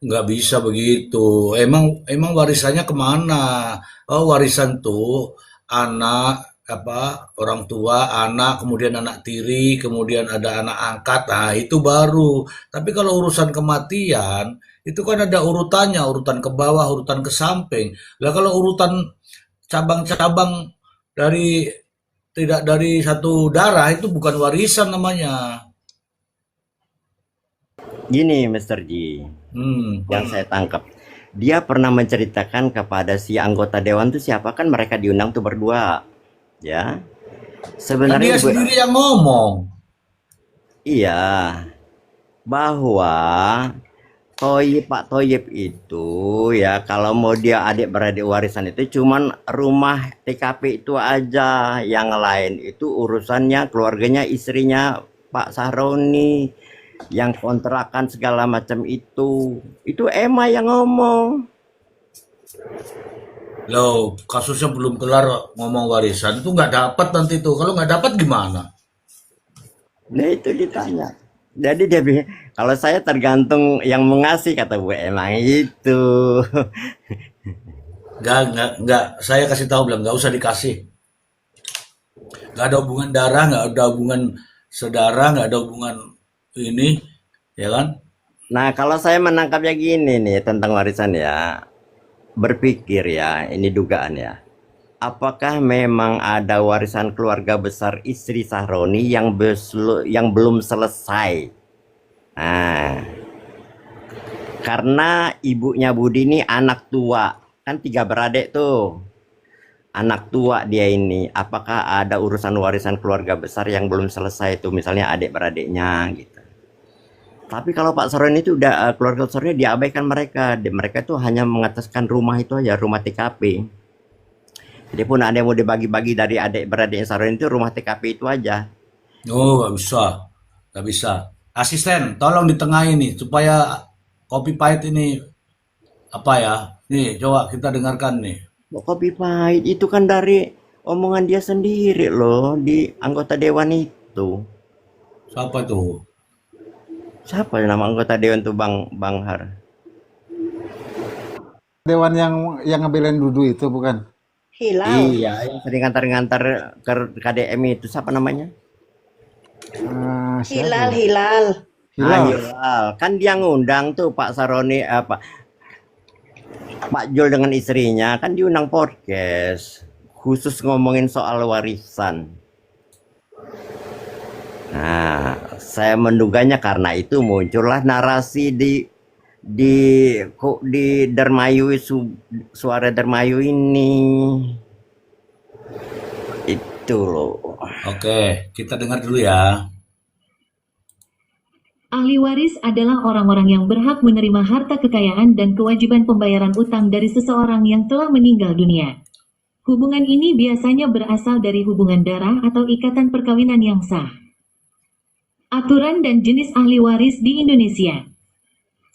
Nggak bisa begitu. Emang warisannya kemana? Oh, warisan tuh anak apa orang tua, anak, kemudian anak tiri, kemudian ada anak angkat. Nah, itu baru. Tapi kalau urusan kematian itu kan ada urutannya, urutan ke bawah, urutan ke samping. Lah kalau urutan cabang-cabang dari tidak dari satu darah itu bukan warisan namanya. Gini, Mr. G, Hmm. yang saya tangkap, dia pernah menceritakan kepada si anggota dewan itu siapa kan mereka diundang tuh berdua, ya. Kan Sebenarnya dia sendiri yang ngomong. iya bahwa Pak Toyib itu ya kalau mau dia adik-beradik warisan itu cuman rumah TKP itu aja, yang lain itu urusannya keluarganya, istrinya Pak Sahroni, yang kontrakan segala macam itu Emma yang ngomong. Loh, kasusnya belum kelar ngomong warisan itu nggak dapat nanti tuh. Kalau nggak dapat gimana? Nah itu ditanya. Jadi dia bilang, kalau saya tergantung yang mengasih, kata Bu, emang itu. Nggak. Saya kasih tahu bilang nggak usah dikasih. Nggak ada hubungan darah, nggak ada hubungan saudara, nggak ada hubungan ini, ya kan? Nah kalau saya menangkapnya gini nih tentang warisan ya, berpikir ya, ini dugaan ya. Apakah memang ada warisan keluarga besar istri Sahroni yang belum selesai? Nah, karena ibunya Budi ini anak tua, kan 3 beradik tuh. Anak tua dia ini, apakah ada urusan warisan keluarga besar yang belum selesai itu, misalnya adik beradiknya gitu. Tapi kalau Pak Saroni itu udah keluarga besarnya diabaikan mereka. Mereka itu hanya mengataskan rumah itu aja, rumah TKP. Jadi pun ada yang mau dibagi-bagi dari adik beradiknya Saroni itu rumah TKP itu aja. Oh, nggak bisa. Nggak bisa. Asisten, tolong ditengahin nih supaya kopi pahit ini apa ya? Nih, coba kita dengarkan nih. Kopi pahit itu kan dari omongan dia sendiri loh di anggota dewan itu. Siapa tuh? Siapa nama anggota dewan tuh Bang Har? Dewan yang ngebelain Dudu itu bukan? Hilal. Iya, yang sering ngantar-ngantar ke KDM itu siapa namanya? Siapa Hilal, ya? Hilal. Hilal. Hilal. Kan dia ngundang tuh Pak Saroni Pak Jul dengan istrinya kan diundang podcast khusus ngomongin soal warisan. Nah, saya menduganya karena itu muncullah narasi di Dermayu suara Dermayu ini. Itu loh. Oke, kita dengar dulu ya. Ahli waris adalah orang-orang yang berhak menerima harta kekayaan dan kewajiban pembayaran utang dari seseorang yang telah meninggal dunia. Hubungan ini biasanya berasal dari hubungan darah atau ikatan perkawinan yang sah. Aturan dan jenis ahli waris di Indonesia.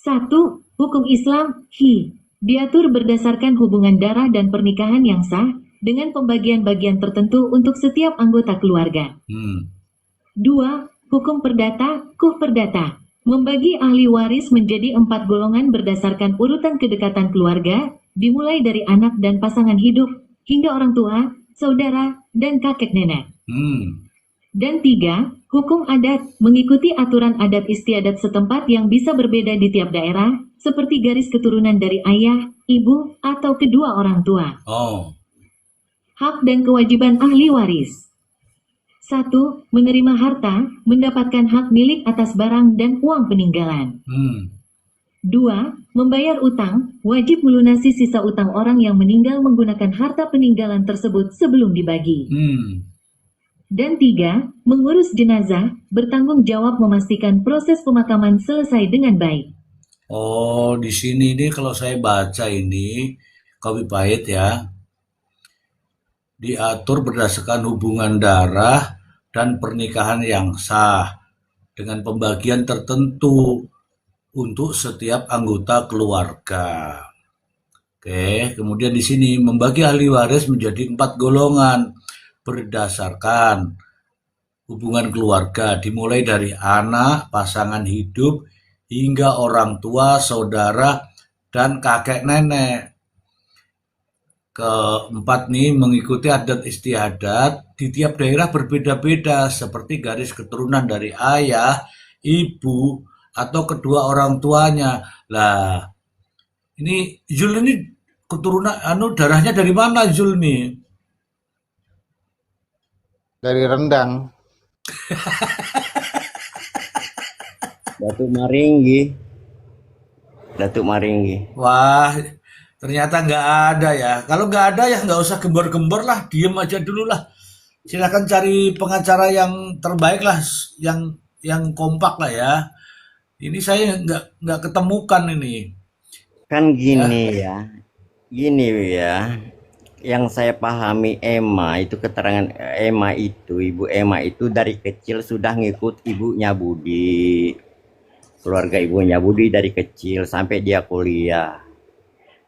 1. Hukum Islam, diatur berdasarkan hubungan darah dan pernikahan yang sah dengan pembagian-bagian tertentu untuk setiap anggota keluarga. 2. Hukum perdata, perdata, membagi ahli waris menjadi 4 golongan berdasarkan urutan kedekatan keluarga, dimulai dari anak dan pasangan hidup, hingga orang tua, saudara, dan kakek nenek. Dan 3. Hukum adat, mengikuti aturan adat istiadat setempat yang bisa berbeda di tiap daerah, seperti garis keturunan dari ayah, ibu, atau kedua orang tua. Oh, Hak dan kewajiban ahli waris. 1. Menerima harta, mendapatkan hak milik atas barang dan uang peninggalan. 2. Membayar utang, wajib melunasi sisa utang orang yang meninggal menggunakan harta peninggalan tersebut sebelum dibagi. Dan 3. Mengurus jenazah, bertanggung jawab memastikan proses pemakaman selesai dengan baik. oh, di sini nih kalau saya baca ini kopi pahit ya, diatur berdasarkan hubungan darah dan pernikahan yang sah dengan pembagian tertentu untuk setiap anggota keluarga. Oke, kemudian di sini membagi ahli waris menjadi 4 golongan berdasarkan hubungan keluarga, dimulai dari anak, pasangan hidup, hingga orang tua, saudara, dan kakek nenek. Keempat nih mengikuti adat istiadat di tiap daerah berbeda-beda seperti garis keturunan dari ayah, ibu, atau kedua orang tuanya. Lah, ini Zul ini keturunan darahnya dari mana Zul nih? Dari Rendang. Datuk Maringgi. Datuk Maringgi. Wah, ternyata nggak ada ya. Kalau nggak ada ya nggak usah gembor-gembor lah, diem aja dulu lah. Silakan cari pengacara yang terbaik lah, yang kompak lah ya. Ini saya nggak ketemukan ini. Kan gini ya. Yang saya pahami keterangan Ibu Emma itu dari kecil sudah ngikut ibunya Budi. Keluarga ibunya Budi dari kecil sampai dia kuliah.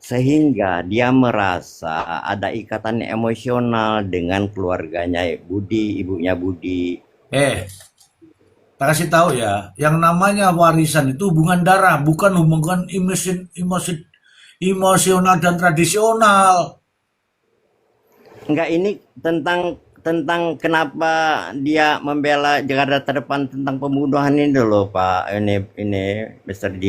Sehingga dia merasa ada ikatan emosional dengan keluarganya Budi, ibunya Budi. Tak kasih tahu ya, yang namanya warisan itu hubungan darah, bukan hubungan emosional dan tradisional. Enggak, ini tentang kenapa dia membela Jakarta Terdepan tentang pembunuhan ini loh Pak, ini Mr. D.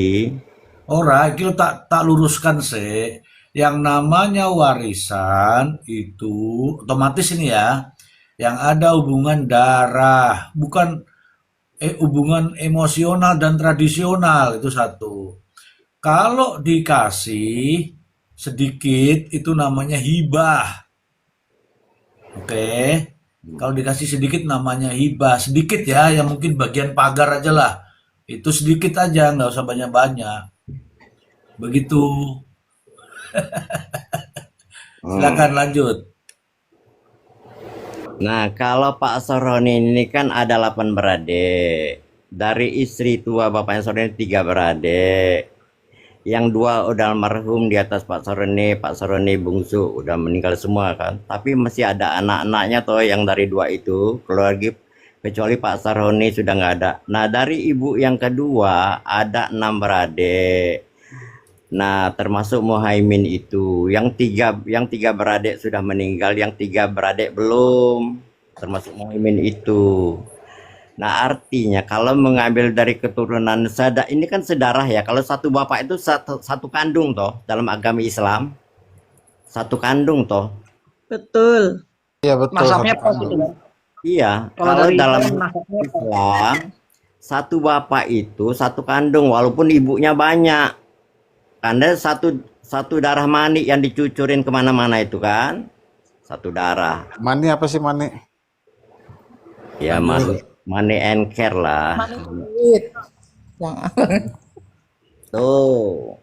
Ora, iki tak luruskan sih. Yang namanya warisan itu otomatis ini ya, yang ada hubungan darah, bukan hubungan emosional dan tradisional, itu satu. Kalau dikasih sedikit itu namanya hibah. Oke. Kalau dikasih sedikit namanya hibah. Sedikit ya, yang mungkin bagian pagar aja lah. Itu sedikit aja, nggak usah banyak-banyak. Begitu. Silakan lanjut. Nah, kalau Pak Soroni ini kan ada 8 beradik. Dari istri tua bapaknya Soroni 3 beradik. Yang 2 udah almarhum di atas Pak Soroni bungsu udah meninggal semua kan. Tapi masih ada anak-anaknya toh yang dari 2 itu keluarga, kecuali Pak Soroni sudah nggak ada. Nah, dari ibu yang kedua ada 6 beradik. Nah, termasuk Muhaimin itu, yang tiga beradik sudah meninggal, yang 3 beradik belum, termasuk Muhaimin itu. Nah, artinya kalau mengambil dari keturunan ini kan sedarah ya. Kalau satu bapak itu satu kandung toh dalam agama Islam, satu kandung toh. Betul. Iya betul, Mazhabnya satu pas kandung. gitu kan. Iya, Kalau kalau dari dalam Islam mazhabnya pas. Islam satu bapak itu satu kandung walaupun ibunya banyak. Karena satu darah mani yang dicucurin kemana-mana itu kan satu darah. Mani apa sih mani? Ya mani and care lah. Duit. Jangan. Tuh,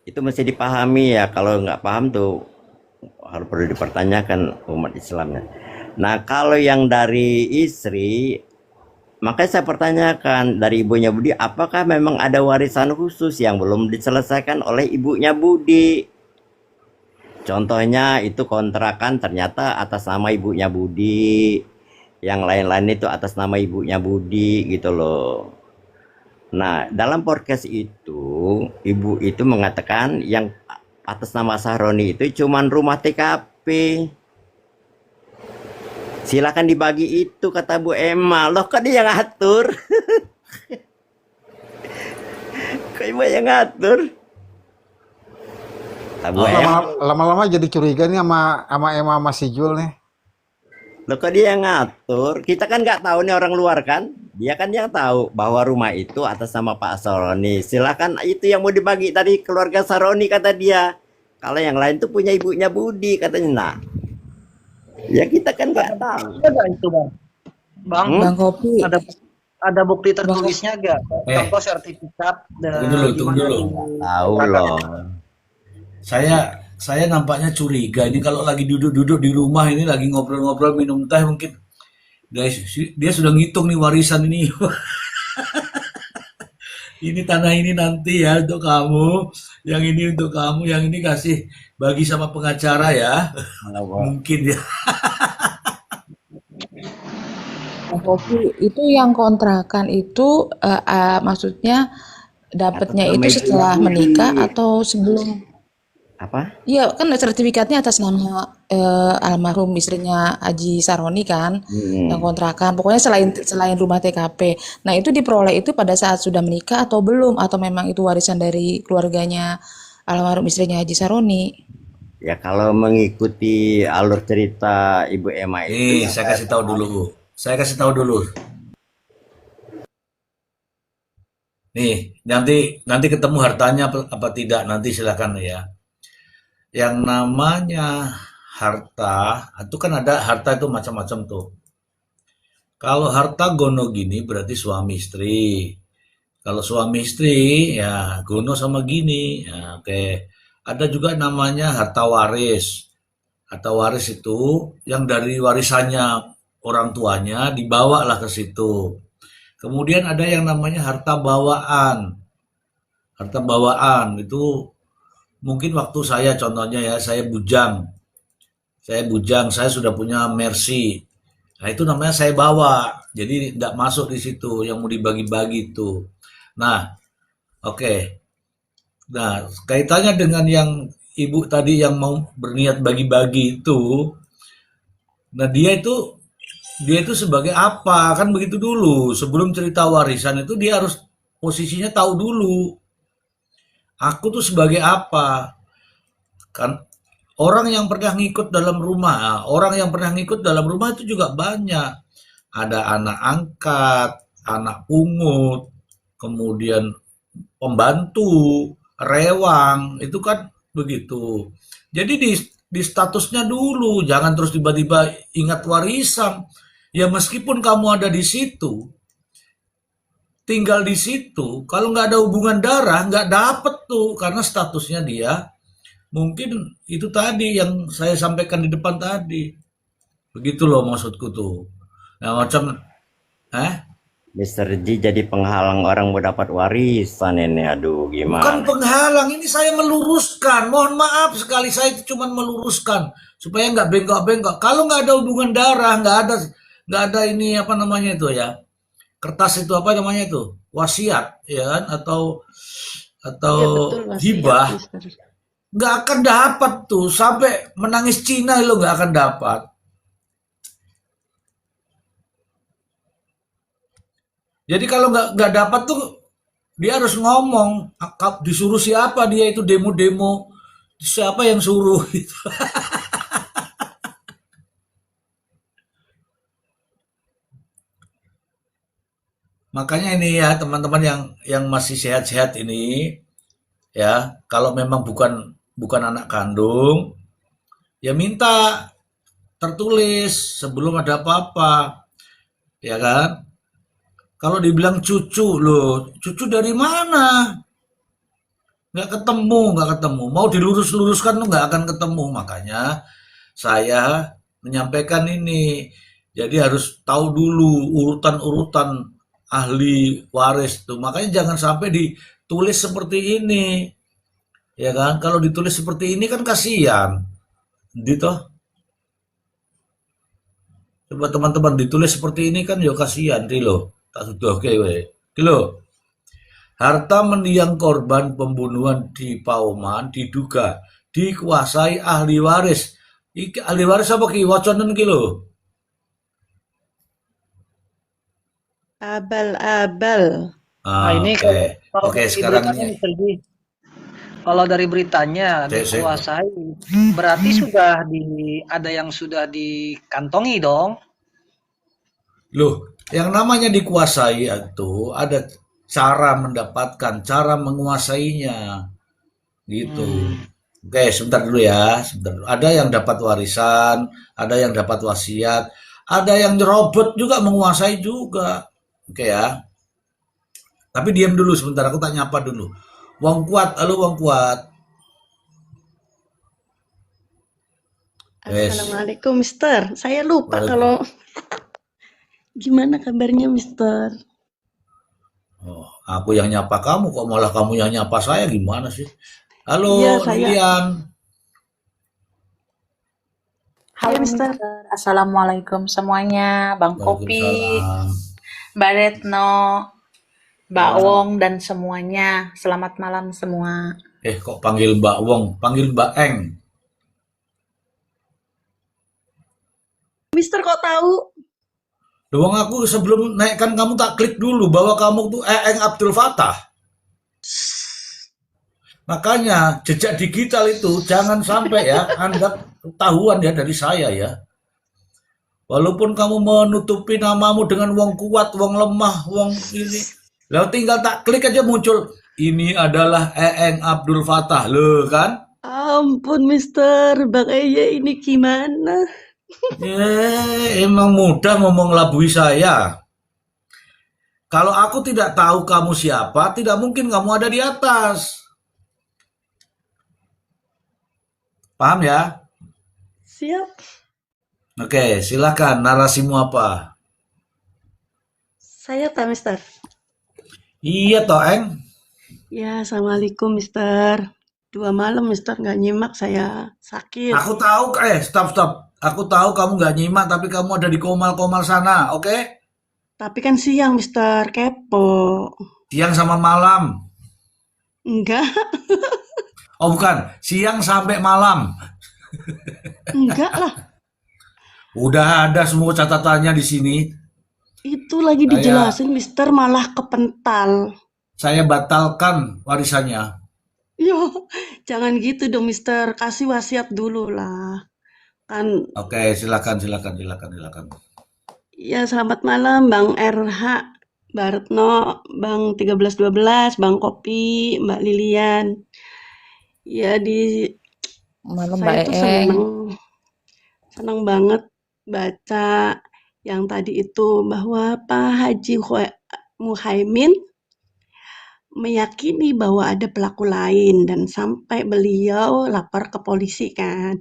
itu mesti dipahami ya. Kalau nggak paham tuh harus perlu dipertanyakan umat Islamnya. Nah, kalau yang dari istri, makanya saya pertanyakan dari ibunya Budi, apakah memang ada warisan khusus yang belum diselesaikan oleh ibunya Budi? Contohnya itu kontrakan ternyata atas nama ibunya Budi, yang lain-lain itu atas nama ibunya Budi gitu loh. Nah, dalam podcast itu, ibu itu mengatakan yang atas nama Sahroni itu cuman rumah TKP. Silakan dibagi itu, kata Bu Emma. Loh, kok dia yang ngatur? Kok ibu yang ngatur? Kata Bu Emma. Lama-lama jadi curiga nih sama Emma sama si Jul nih. Loh, kok dia yang ngatur? Kita kan nggak tahu nih orang luar kan. Dia kan yang tahu bahwa rumah itu atas nama Pak Saroni. Silakan itu yang mau dibagi tadi keluarga Saroni, kata dia. Kalau yang lain tuh punya ibunya Budi, katanya. Nah, ya kita kan nggak tahu. Ada itu bang. Bang, Bang Kopi. ada bukti tertulisnya gak? Eh. Contoh sertifikat Tunggu dulu. Tahu loh. Saya nampaknya curiga ini kalau lagi duduk-duduk di rumah ini lagi ngobrol-ngobrol minum teh mungkin guys, dia sudah ngitung nih warisan ini. Ini tanah ini nanti ya untuk kamu, yang ini untuk kamu, yang ini kasih bagi sama pengacara ya. Mungkin ya. Bang Kopi, itu yang kontrakan itu maksudnya dapatnya Atas nama itu setelah ibu menikah Budi. atau sebelum? Apa? Iya, kan sertifikatnya atas nama almarhum istrinya Haji Saroni kan, yang kontrakan. Pokoknya selain rumah TKP. Nah, itu diperoleh itu pada saat sudah menikah atau belum? Atau memang itu warisan dari keluarganya almarhum istrinya Haji Saroni? Ya kalau mengikuti alur cerita Ibu Emma itu, Saya kasih tahu dulu. Nih, nanti ketemu hartanya apa tidak nanti silakan ya. Yang namanya harta, itu kan ada harta itu macam-macam tuh. Kalau harta gono gini berarti suami istri. Kalau suami istri ya gono sama gini. Ya, oke. Ada juga namanya harta waris. Harta waris itu yang dari warisannya orang tuanya dibawalah ke situ. Kemudian ada yang namanya harta bawaan. Harta bawaan itu mungkin waktu saya contohnya ya, saya bujang, saya sudah punya Mercy. Nah itu namanya saya bawa, jadi tidak masuk di situ yang mau dibagi-bagi itu. Nah, oke. Nah, kaitannya dengan yang ibu tadi yang mau berniat bagi-bagi itu, nah dia itu sebagai apa? Kan begitu dulu. Sebelum cerita warisan itu dia harus posisinya tahu dulu. Aku tuh sebagai apa? Kan orang yang pernah ngikut dalam rumah, itu juga banyak. Ada anak angkat, anak pungut, kemudian pembantu, rewang, itu kan begitu. Jadi di statusnya dulu, jangan terus tiba-tiba ingat warisan. Ya meskipun kamu ada di situ, tinggal di situ, kalau nggak ada hubungan darah, nggak dapet tuh, karena statusnya dia mungkin itu tadi yang saya sampaikan di depan tadi. Begitu loh maksudku tuh. Nah, macam, Mister Ji jadi penghalang orang mau dapat warisan ini. Aduh, bukan gimana? penghalang, ini saya meluruskan. Mohon maaf sekali, saya cuma meluruskan supaya nggak bengkok-bengkok. Kalau nggak ada hubungan darah, nggak ada ini apa namanya itu ya, kertas itu apa namanya itu, wasiat, ya kan, atau Iya betul wasiat, hibah, Mister. nggak akan dapat tuh sampai menangis Cina lo nggak akan dapat. Jadi kalau nggak dapat tuh dia harus ngomong disuruh siapa dia itu demo-demo siapa yang suruh gitu. Makanya ini ya teman-teman yang masih sehat-sehat ini ya kalau memang bukan bukan anak kandung ya minta tertulis sebelum ada apa-apa ya kan. Kalau dibilang cucu loh, cucu dari mana? Nggak ketemu. Mau dilurus-luruskan tuh nggak akan ketemu. Makanya saya menyampaikan ini. Jadi harus tahu dulu urutan-urutan ahli waris tuh. Makanya jangan sampai ditulis seperti ini. Ya kan? Kalau ditulis seperti ini kan kasihan. Gitu. Coba teman-teman ditulis seperti ini kan ya kasihan, Rilo. Tak sudah oke we. Rilo. Harta mendiang korban pembunuhan di Pauman diduga dikuasai ahli waris. Iki ahli waris apa ki? Waconen ki lho. Abal-abal. Nah, Ah, ini oke. kalau Oke, dari sekarang beritanya Mister Ji, kalau dari beritanya saya dikuasai, berarti ada yang sudah dikantongi dong. loh, yang namanya dikuasai itu ada cara mendapatkan, cara menguasainya, gitu. Oke, sebentar dulu ya, sebentar dulu. Ada yang dapat warisan, ada yang dapat wasiat, ada yang nyerobot juga menguasai juga. Oke ya. Tapi diam dulu sebentar, aku tak nyapa dulu. Wong kuat, halo Wong kuat. Wes, Assalamualaikum, Mister. Saya lupa waalaikumsalam. kalau gimana kabarnya, Mister. Oh, aku yang nyapa kamu, kok malah kamu yang nyapa saya gimana sih? Iya, Halo saya. Lilian. Iya, Halo Mister. Mister, Assalamualaikum semuanya, Bang Kopi, Waalaikumsalam. Mbak Retno, Mbak Ya. Wong, dan semuanya. Selamat malam semua. Kok panggil Mbak Wong, panggil Mbak Eng. Mister kok tahu? Doang aku sebelum naikkan kamu tak klik dulu bahwa kamu tuh Eng Abdul Fattah. Makanya jejak digital itu jangan sampai ya Anda ketahuan ya dari saya ya. Walaupun kamu menutupi namamu dengan wong kuat, wong lemah, wong ini. Lalu tinggal tak klik aja muncul. Ini adalah Eng Abdul Fattah. Loh kan? Ampun, Mister. Bang Eye ini gimana? Emang mudah ngomong labui saya. Kalau aku tidak tahu kamu siapa, tidak mungkin kamu ada di atas. Paham ya? Siap. Oke, silakan narasimu apa? Saya tak, Mister. Iya toh, Eng. Ya, Assalamualaikum, Mister. 2 malam, Mister, nggak nyimak, saya sakit. Aku tahu, stop. Aku tahu kamu nggak nyimak, tapi kamu ada di komal-komal sana, oke? Tapi kan siang, Mister. Kepo. Siang sama malam. Enggak, Oh bukan, siang sampai malam. enggak lah. Udah ada semua catatannya di sini. Itu lagi Saya dijelasin, Mister, malah kepental. saya batalkan warisannya. Yo, jangan gitu dong, Mister. Kasih wasiat dulu lah. Kan, Oke, silakan. ya selamat malam, Bang RH, Mbak Retno, Bang 1312, Bang Kopi, Mbak Lilian. Ya, Malam saya Mbak tuh Eng. seneng banget baca yang tadi itu bahwa Pak Haji Muhaimin meyakini bahwa ada pelaku lain dan sampai beliau lapor ke polisi kan.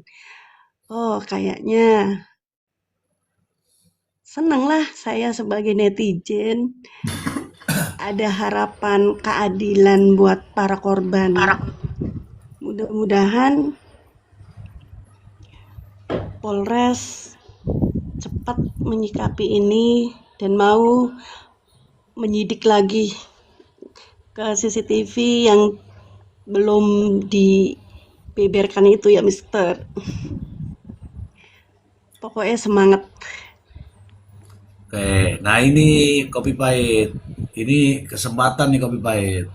Oh, kayaknya senanglah saya sebagai netizen. Ada harapan keadilan buat para korban. Mudah-mudahan Polres cepat menyikapi ini dan mau menyidik lagi ke CCTV yang belum dibeberkan itu ya, Mister. Pokoknya semangat. Oke, nah ini Kopi Pahit. Ini kesempatan nih Kopi Pahit.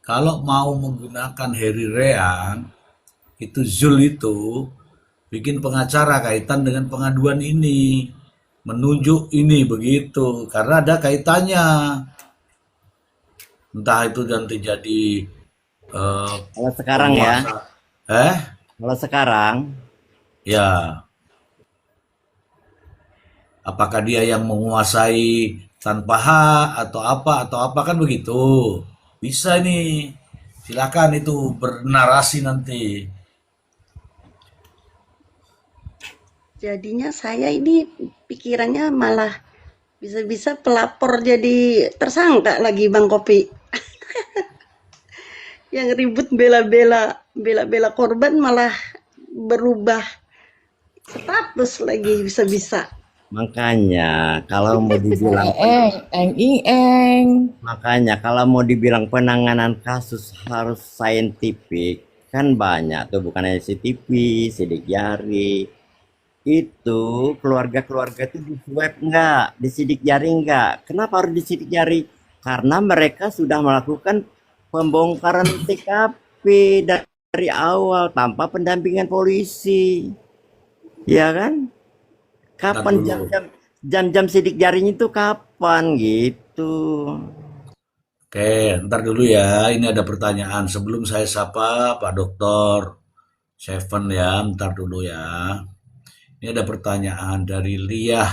Kalau mau menggunakan Heri Reang, itu Zul itu bikin pengacara kaitan dengan pengaduan ini. Menunjuk ini begitu. Karena ada kaitannya. Entah itu nanti jadi Kalau sekarang ya, penguasa. kalau sekarang Ya, apakah dia yang menguasai tanpa hak atau apa kan begitu. Bisa ini. Silakan itu bernarasi nanti. Jadinya saya ini pikirannya malah bisa-bisa pelapor jadi tersangka lagi, Bang Kopi. Yang ribut bela-bela korban malah berubah status lagi bisa-bisa. makanya kalau mau dibilang eng. makanya kalau mau dibilang penanganan kasus harus saintifik kan banyak tuh, bukan hanya CCTV, sidik jari. Itu keluarga-keluarga itu di swab enggak, disidik jari enggak. Kenapa harus disidik jari? Karena mereka sudah melakukan pembongkaran TKP dari awal tanpa pendampingan polisi. Ya kan? Ntar Kapan dulu. jam-jam sidik jarinya itu kapan gitu? Oke, ntar dulu ya. Ini ada pertanyaan. Sebelum saya sapa Pak Dokter Seven ya, ntar dulu ya. Ini ada pertanyaan dari Lia.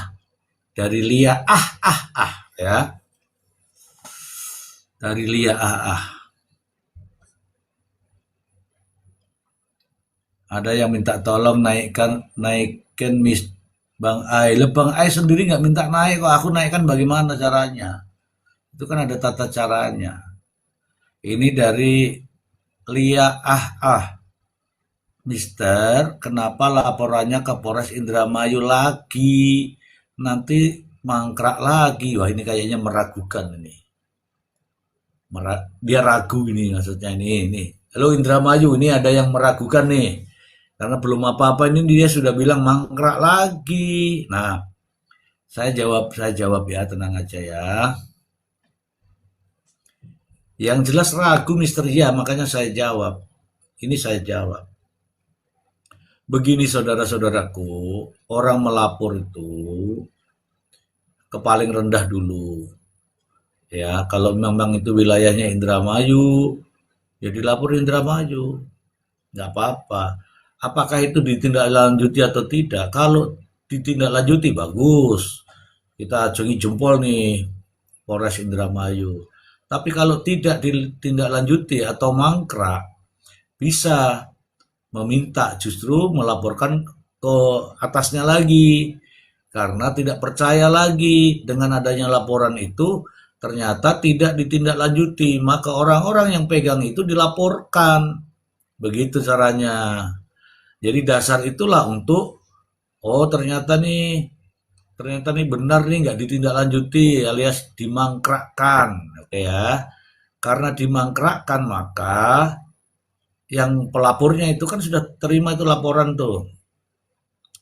Dari Lia ya. Dari Lia Ada yang minta tolong naikkan Miss Bang Ai. Lah Bang Ai sendiri nggak minta naik kok. Aku naikkan bagaimana caranya? Itu kan ada tata caranya. Ini dari Lia Mister, kenapa laporannya ke Polres Indramayu lagi? Nanti mangkrak lagi. Wah ini kayaknya meragukan ini. Dia ragu ini maksudnya ini. Halo Indramayu, ini ada yang meragukan nih. Karena belum apa-apa ini dia sudah bilang mangkrak lagi. Nah, saya jawab ya, tenang aja ya. Yang jelas ragu Mister ya, makanya saya jawab. Ini saya jawab. Begini saudara-saudaraku, orang melapor itu ke paling rendah dulu. Ya, kalau memang itu wilayahnya Indramayu, ya dilapor Indramayu. Nggak apa-apa. Apakah itu ditindaklanjuti atau tidak? Kalau ditindaklanjuti bagus. Kita acungi jempol nih Polres Indramayu. Tapi kalau tidak ditindaklanjuti atau mangkrak, bisa meminta justru melaporkan ke atasnya lagi. Karena tidak percaya lagi dengan adanya laporan itu ternyata tidak ditindaklanjuti. Maka orang-orang yang pegang itu dilaporkan. Begitu caranya. Jadi dasar itulah untuk ternyata nih benar nih nggak ditindaklanjuti alias dimangkrakkan, oke ya. Karena dimangkrakkan maka yang pelapornya itu kan sudah terima itu laporan tuh,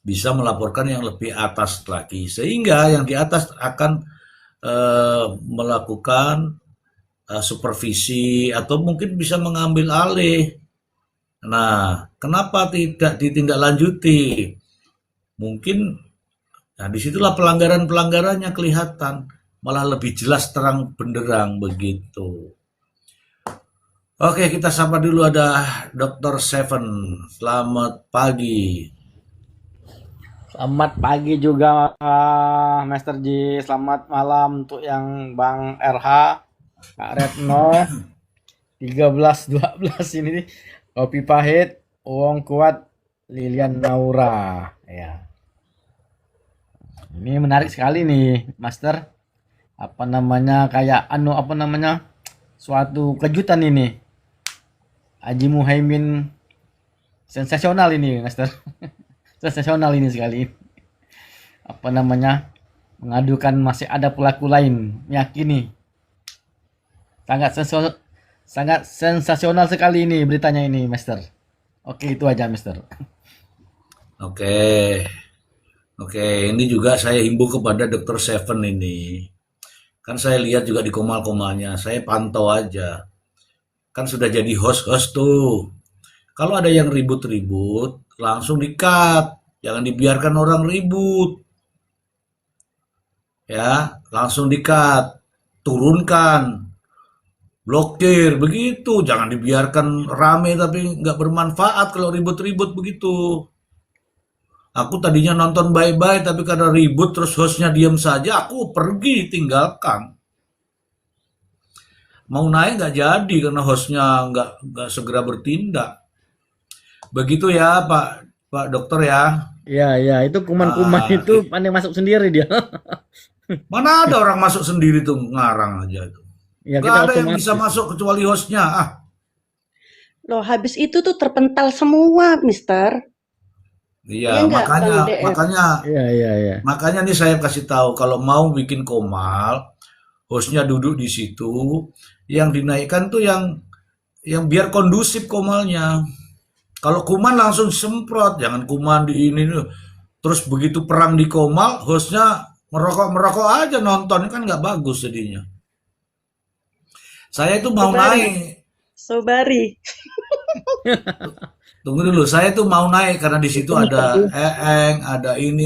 bisa melaporkan yang lebih atas lagi sehingga yang di atas akan melakukan supervisi atau mungkin bisa mengambil alih. Nah, kenapa tidak ditindaklanjuti? Mungkin, nah disitulah pelanggaran-pelanggarannya kelihatan, malah lebih jelas terang benderang begitu. Oke, kita sapa dulu ada Dr. Seven. Selamat pagi. Selamat pagi juga Master G. Selamat malam untuk yang Bang RH, Kak Retno, 13-12 ini nih. Kopi Pahit, Uang Kuat, Lilian Naura. Ya. Ini menarik sekali nih, Master. Apa namanya kayak suatu kejutan ini. Haji Muhaimin sensasional ini, Master. Sensasional ini sekali. Apa namanya? Mengadukan masih ada pelaku lain. Meyakini. Sangat sensasional sekali ini beritanya ini, Master. Oke, itu aja, Master. Oke. Oke, ini juga saya himbau kepada Dr. Seven ini. Kan saya lihat juga di komal-komalnya, saya pantau aja. Kan sudah jadi host-host tuh. Kalau ada yang ribut-ribut, langsung di-cut. Jangan dibiarkan orang ribut. Ya, langsung di-cut. Turunkan. Blokir, begitu. Jangan dibiarkan rame tapi nggak bermanfaat kalau ribut-ribut begitu. Aku tadinya nonton bye-bye, tapi karena ribut terus hostnya diam saja, aku pergi, tinggalkan. Mau naik nggak jadi karena hostnya nggak segera bertindak. Begitu ya Pak Dokter ya. Ya, itu kuman-kuman itu pandai masuk sendiri dia. Mana ada orang masuk sendiri tuh ngarang aja itu. Ya, Nggak ada yang bisa masuk kecuali hostnya. Loh, habis itu tuh terpental semua, Mister. Iya, Iya nggak, Bang DR? Iya. makanya nih saya kasih tahu kalau mau bikin komal, hostnya duduk di situ, yang dinaikkan tuh yang biar kondusif komalnya. Kalau kuman langsung semprot, jangan kuman di ini nih. Terus begitu perang di komal, hostnya merokok aja nonton, kan nggak bagus jadinya. Saya itu mau naik. Sobari. Tunggu dulu, saya tuh mau naik karena di situ ada Eeng, ada ini.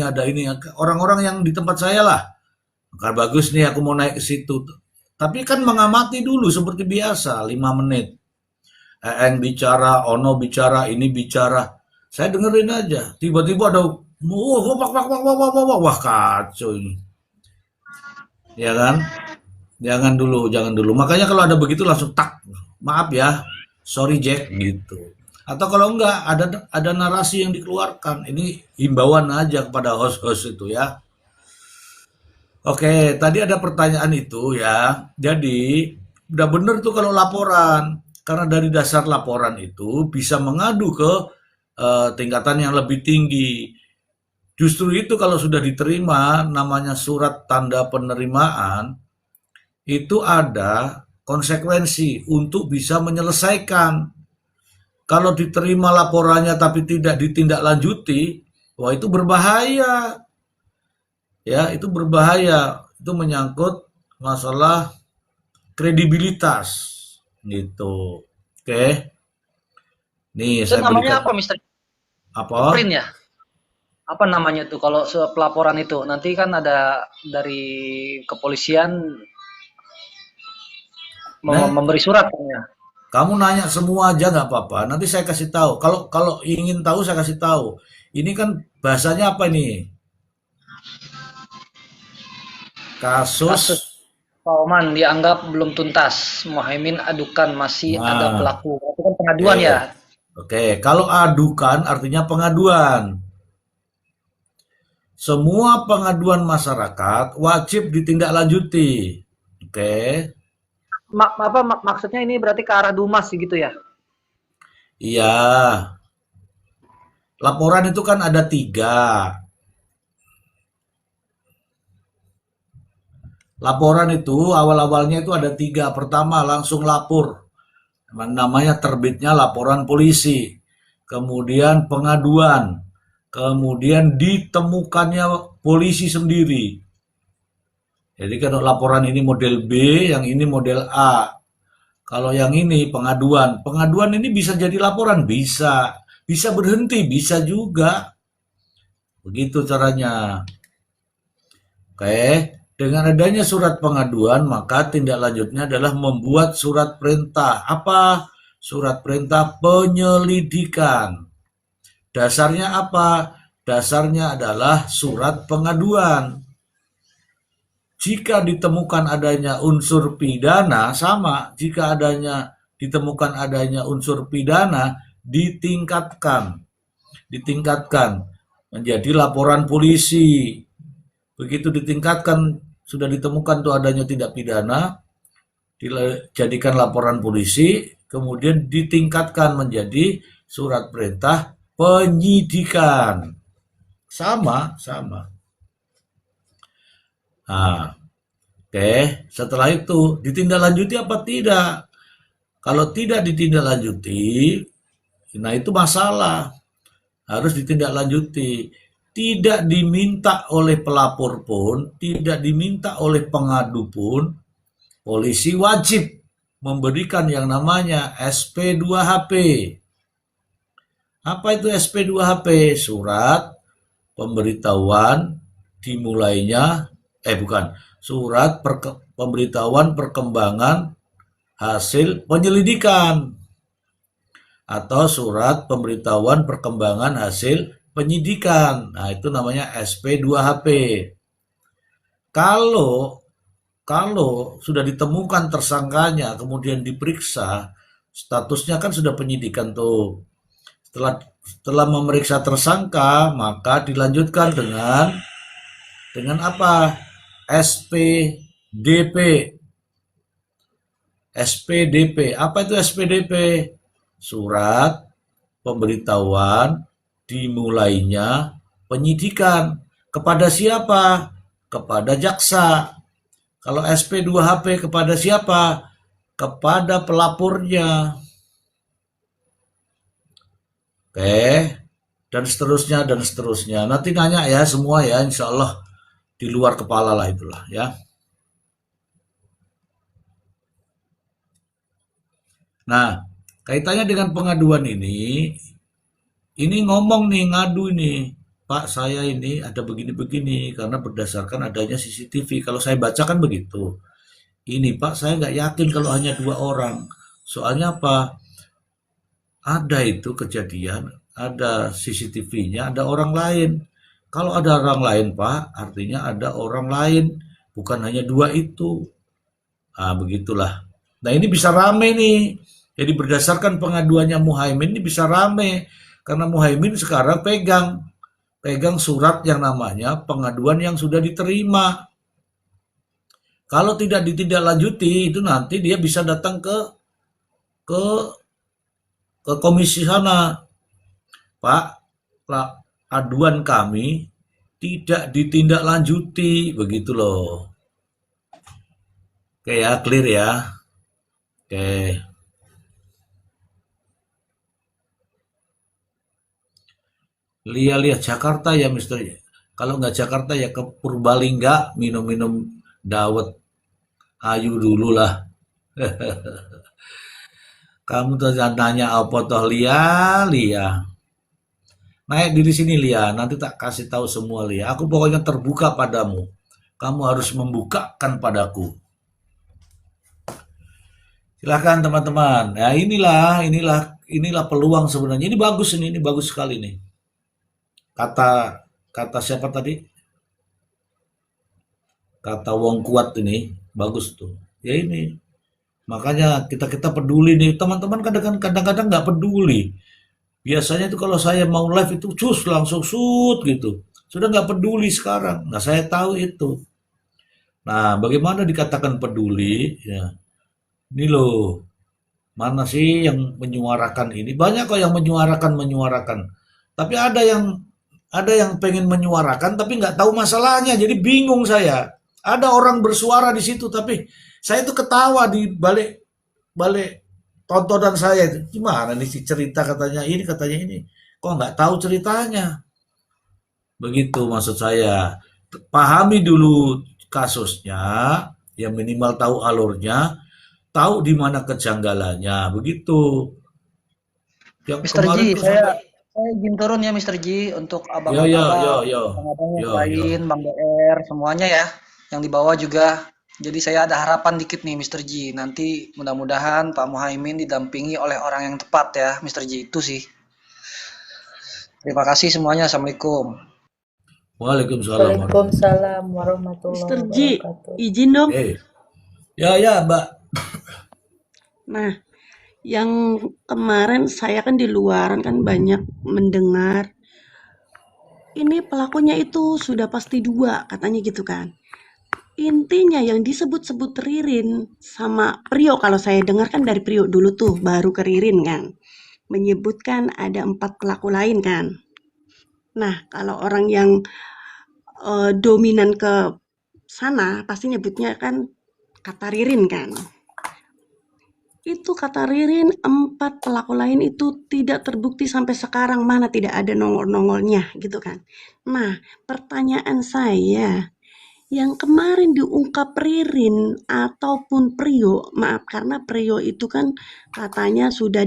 Orang-orang yang di tempat saya lah. Maka bagus nih aku mau naik ke situ. Tapi kan mengamati dulu seperti biasa, 5 menit. Eeng bicara, Ono bicara, ini bicara. Saya dengerin aja. Tiba-tiba ada, wah kacau ini. Ya kan? Jangan dulu. Makanya kalau ada begitu langsung tak, maaf ya, sorry Jack gitu. Atau kalau enggak ada narasi yang dikeluarkan. Ini himbauan aja kepada host-host itu ya. Oke, tadi ada pertanyaan itu ya. Jadi udah bener tuh kalau laporan. Karena dari dasar laporan itu bisa mengadu ke tingkatan yang lebih tinggi. Justru itu kalau sudah diterima namanya surat tanda penerimaan, itu ada konsekuensi untuk bisa menyelesaikan. Kalau diterima laporannya tapi tidak ditindaklanjuti, wah itu berbahaya. Ya, itu berbahaya. Itu menyangkut masalah kredibilitas gitu. Oke. Nih, Itu saya namanya berikan apa, Mister? apa? Print ya? Apa namanya tuh kalau pelaporan itu? Nanti kan ada dari kepolisian Nah, memberi surat kan ya. kamu nanya semua aja nggak apa-apa. Nanti saya kasih tahu. Kalau ingin tahu saya kasih tahu. Ini kan bahasanya apa ini? Kasus. Pak Oman dianggap belum tuntas. Muhaimin adukan masih ada Nah, pelaku. Itu kan pengaduan oke. ya. Oke, kalau adukan artinya pengaduan. Semua pengaduan masyarakat wajib ditindaklanjuti. Oke. Maksudnya ini berarti ke arah Dumas gitu ya? Iya. Laporan itu kan ada 3. Laporan itu awal-awalnya itu ada 3. Pertama langsung lapor. Namanya terbitnya laporan polisi. Kemudian pengaduan. Kemudian ditemukannya polisi sendiri. Jadi kalau laporan ini model B, yang ini model A. Kalau yang ini pengaduan. Pengaduan ini bisa jadi laporan? Bisa. Bisa berhenti? Bisa juga. Begitu caranya. Oke. Dengan adanya surat pengaduan, maka tindak lanjutnya adalah membuat surat perintah. Apa? Surat perintah penyelidikan. Dasarnya apa? dasarnya adalah surat pengaduan. Jika ditemukan adanya unsur pidana, sama. Jika ditemukan adanya unsur pidana, ditingkatkan menjadi laporan polisi. Begitu ditingkatkan, sudah ditemukan tuh adanya tindak pidana, dijadikan laporan polisi, kemudian ditingkatkan menjadi surat perintah penyidikan. Sama. Nah, oke. Setelah itu ditindaklanjuti apa tidak? Kalau tidak ditindaklanjuti, nah itu masalah. Harus ditindaklanjuti. Tidak diminta oleh pelapor pun, tidak diminta oleh pengadu pun, polisi wajib memberikan yang namanya SP2HP. Apa itu SP2HP? Surat pemberitahuan surat pemberitahuan perkembangan hasil penyelidikan atau surat pemberitahuan perkembangan hasil penyidikan. Nah, itu namanya SP2HP. Kalau sudah ditemukan tersangkanya, kemudian diperiksa, statusnya kan sudah penyidikan tuh. Setelah memeriksa tersangka, maka dilanjutkan dengan apa? SPDP. SPDP. Apa itu SPDP? Surat pemberitahuan dimulainya penyidikan. Kepada siapa? Kepada jaksa. Kalau SP2HP kepada siapa? Kepada pelapornya. Oke. Dan seterusnya. Nanti nanya ya semua ya, insya Allah di luar kepala lah itulah ya. Nah, kaitannya dengan pengaduan ini ngomong nih, ngadu ini, Pak saya ini ada begini-begini karena berdasarkan adanya CCTV. Kalau saya baca kan begitu. Ini Pak saya nggak yakin kalau hanya 2 orang. Soalnya apa? Ada itu kejadian, ada CCTV-nya, ada orang lain. Kalau ada orang lain Pak, artinya ada orang lain, bukan hanya 2 itu. Nah, begitulah. Nah, ini bisa rame nih. Jadi berdasarkan pengaduannya Muhaimin ini bisa rame. Karena Muhaimin sekarang pegang surat yang namanya pengaduan yang sudah diterima. Kalau tidak ditindaklanjuti, itu nanti dia bisa datang ke komisi sana. Pak, aduan kami tidak ditindaklanjuti, begitu loh. Oke ya, clear ya. Oke. Lihat Jakarta ya Mister. Kalau nggak Jakarta ya ke Purbalingga minum-minum dawet ayu dulu lah. Kamu tuh nanya apa toh Lia. Naik di sini Lia, nanti tak kasih tahu semua Lia. Aku pokoknya terbuka padamu. Kamu harus membukakan padaku. Silahkan teman-teman. Ya inilah peluang sebenarnya. Ini bagus sekali nih. Kata siapa tadi? Kata Wong Kuat ini bagus tuh. Ya ini. Makanya kita peduli nih. Teman-teman kadang-kadang nggak peduli. Biasanya itu kalau saya mau live itu langsung gitu. Sudah nggak peduli sekarang. Nah saya tahu itu. Nah bagaimana dikatakan peduli? Ya. Ini loh. Mana sih yang menyuarakan ini? Banyak kok yang menyuarakan. Tapi ada yang pengen menyuarakan tapi nggak tahu masalahnya. Jadi bingung saya. Ada orang bersuara di situ tapi saya itu ketawa di balik tontonan saya itu. Gimana nih si cerita katanya ini. Kok nggak tahu ceritanya? Begitu maksud saya. Pahami dulu kasusnya, ya minimal tahu alurnya, tahu di mana kejanggalannya, begitu. Mr. Ji, saya izin turun ya Mr. Ji untuk abang-abang yang lain, Bang BR, semuanya ya, yang di bawah juga. Jadi saya ada harapan dikit nih Mr. Ji, nanti mudah-mudahan Pak Muhaimin didampingi oleh orang yang tepat ya Mr. Ji, itu sih. Terima kasih semuanya. Assalamualaikum. Waalaikumsalam warahmatullahi Waalaikumsalam warahmatullahi Mr. Ji, wabarakatuh. izin dong. Ya, Mbak. Nah, yang kemarin saya kan di luaran kan banyak mendengar ini pelakunya itu sudah pasti 2 katanya gitu kan. Intinya yang disebut-sebut Ririn sama Prio, kalau saya dengar kan dari Prio dulu tuh baru ke Ririn kan. Menyebutkan ada 4 pelaku lain kan. Nah, kalau orang yang dominan ke sana pasti nyebutnya kan kata Ririn kan. Itu kata Ririn 4 pelaku lain itu tidak terbukti sampai sekarang, mana tidak ada nongol-nongolnya gitu kan. Nah, pertanyaan saya, yang kemarin diungkap Ririn ataupun Prio, maaf karena Prio itu kan katanya sudah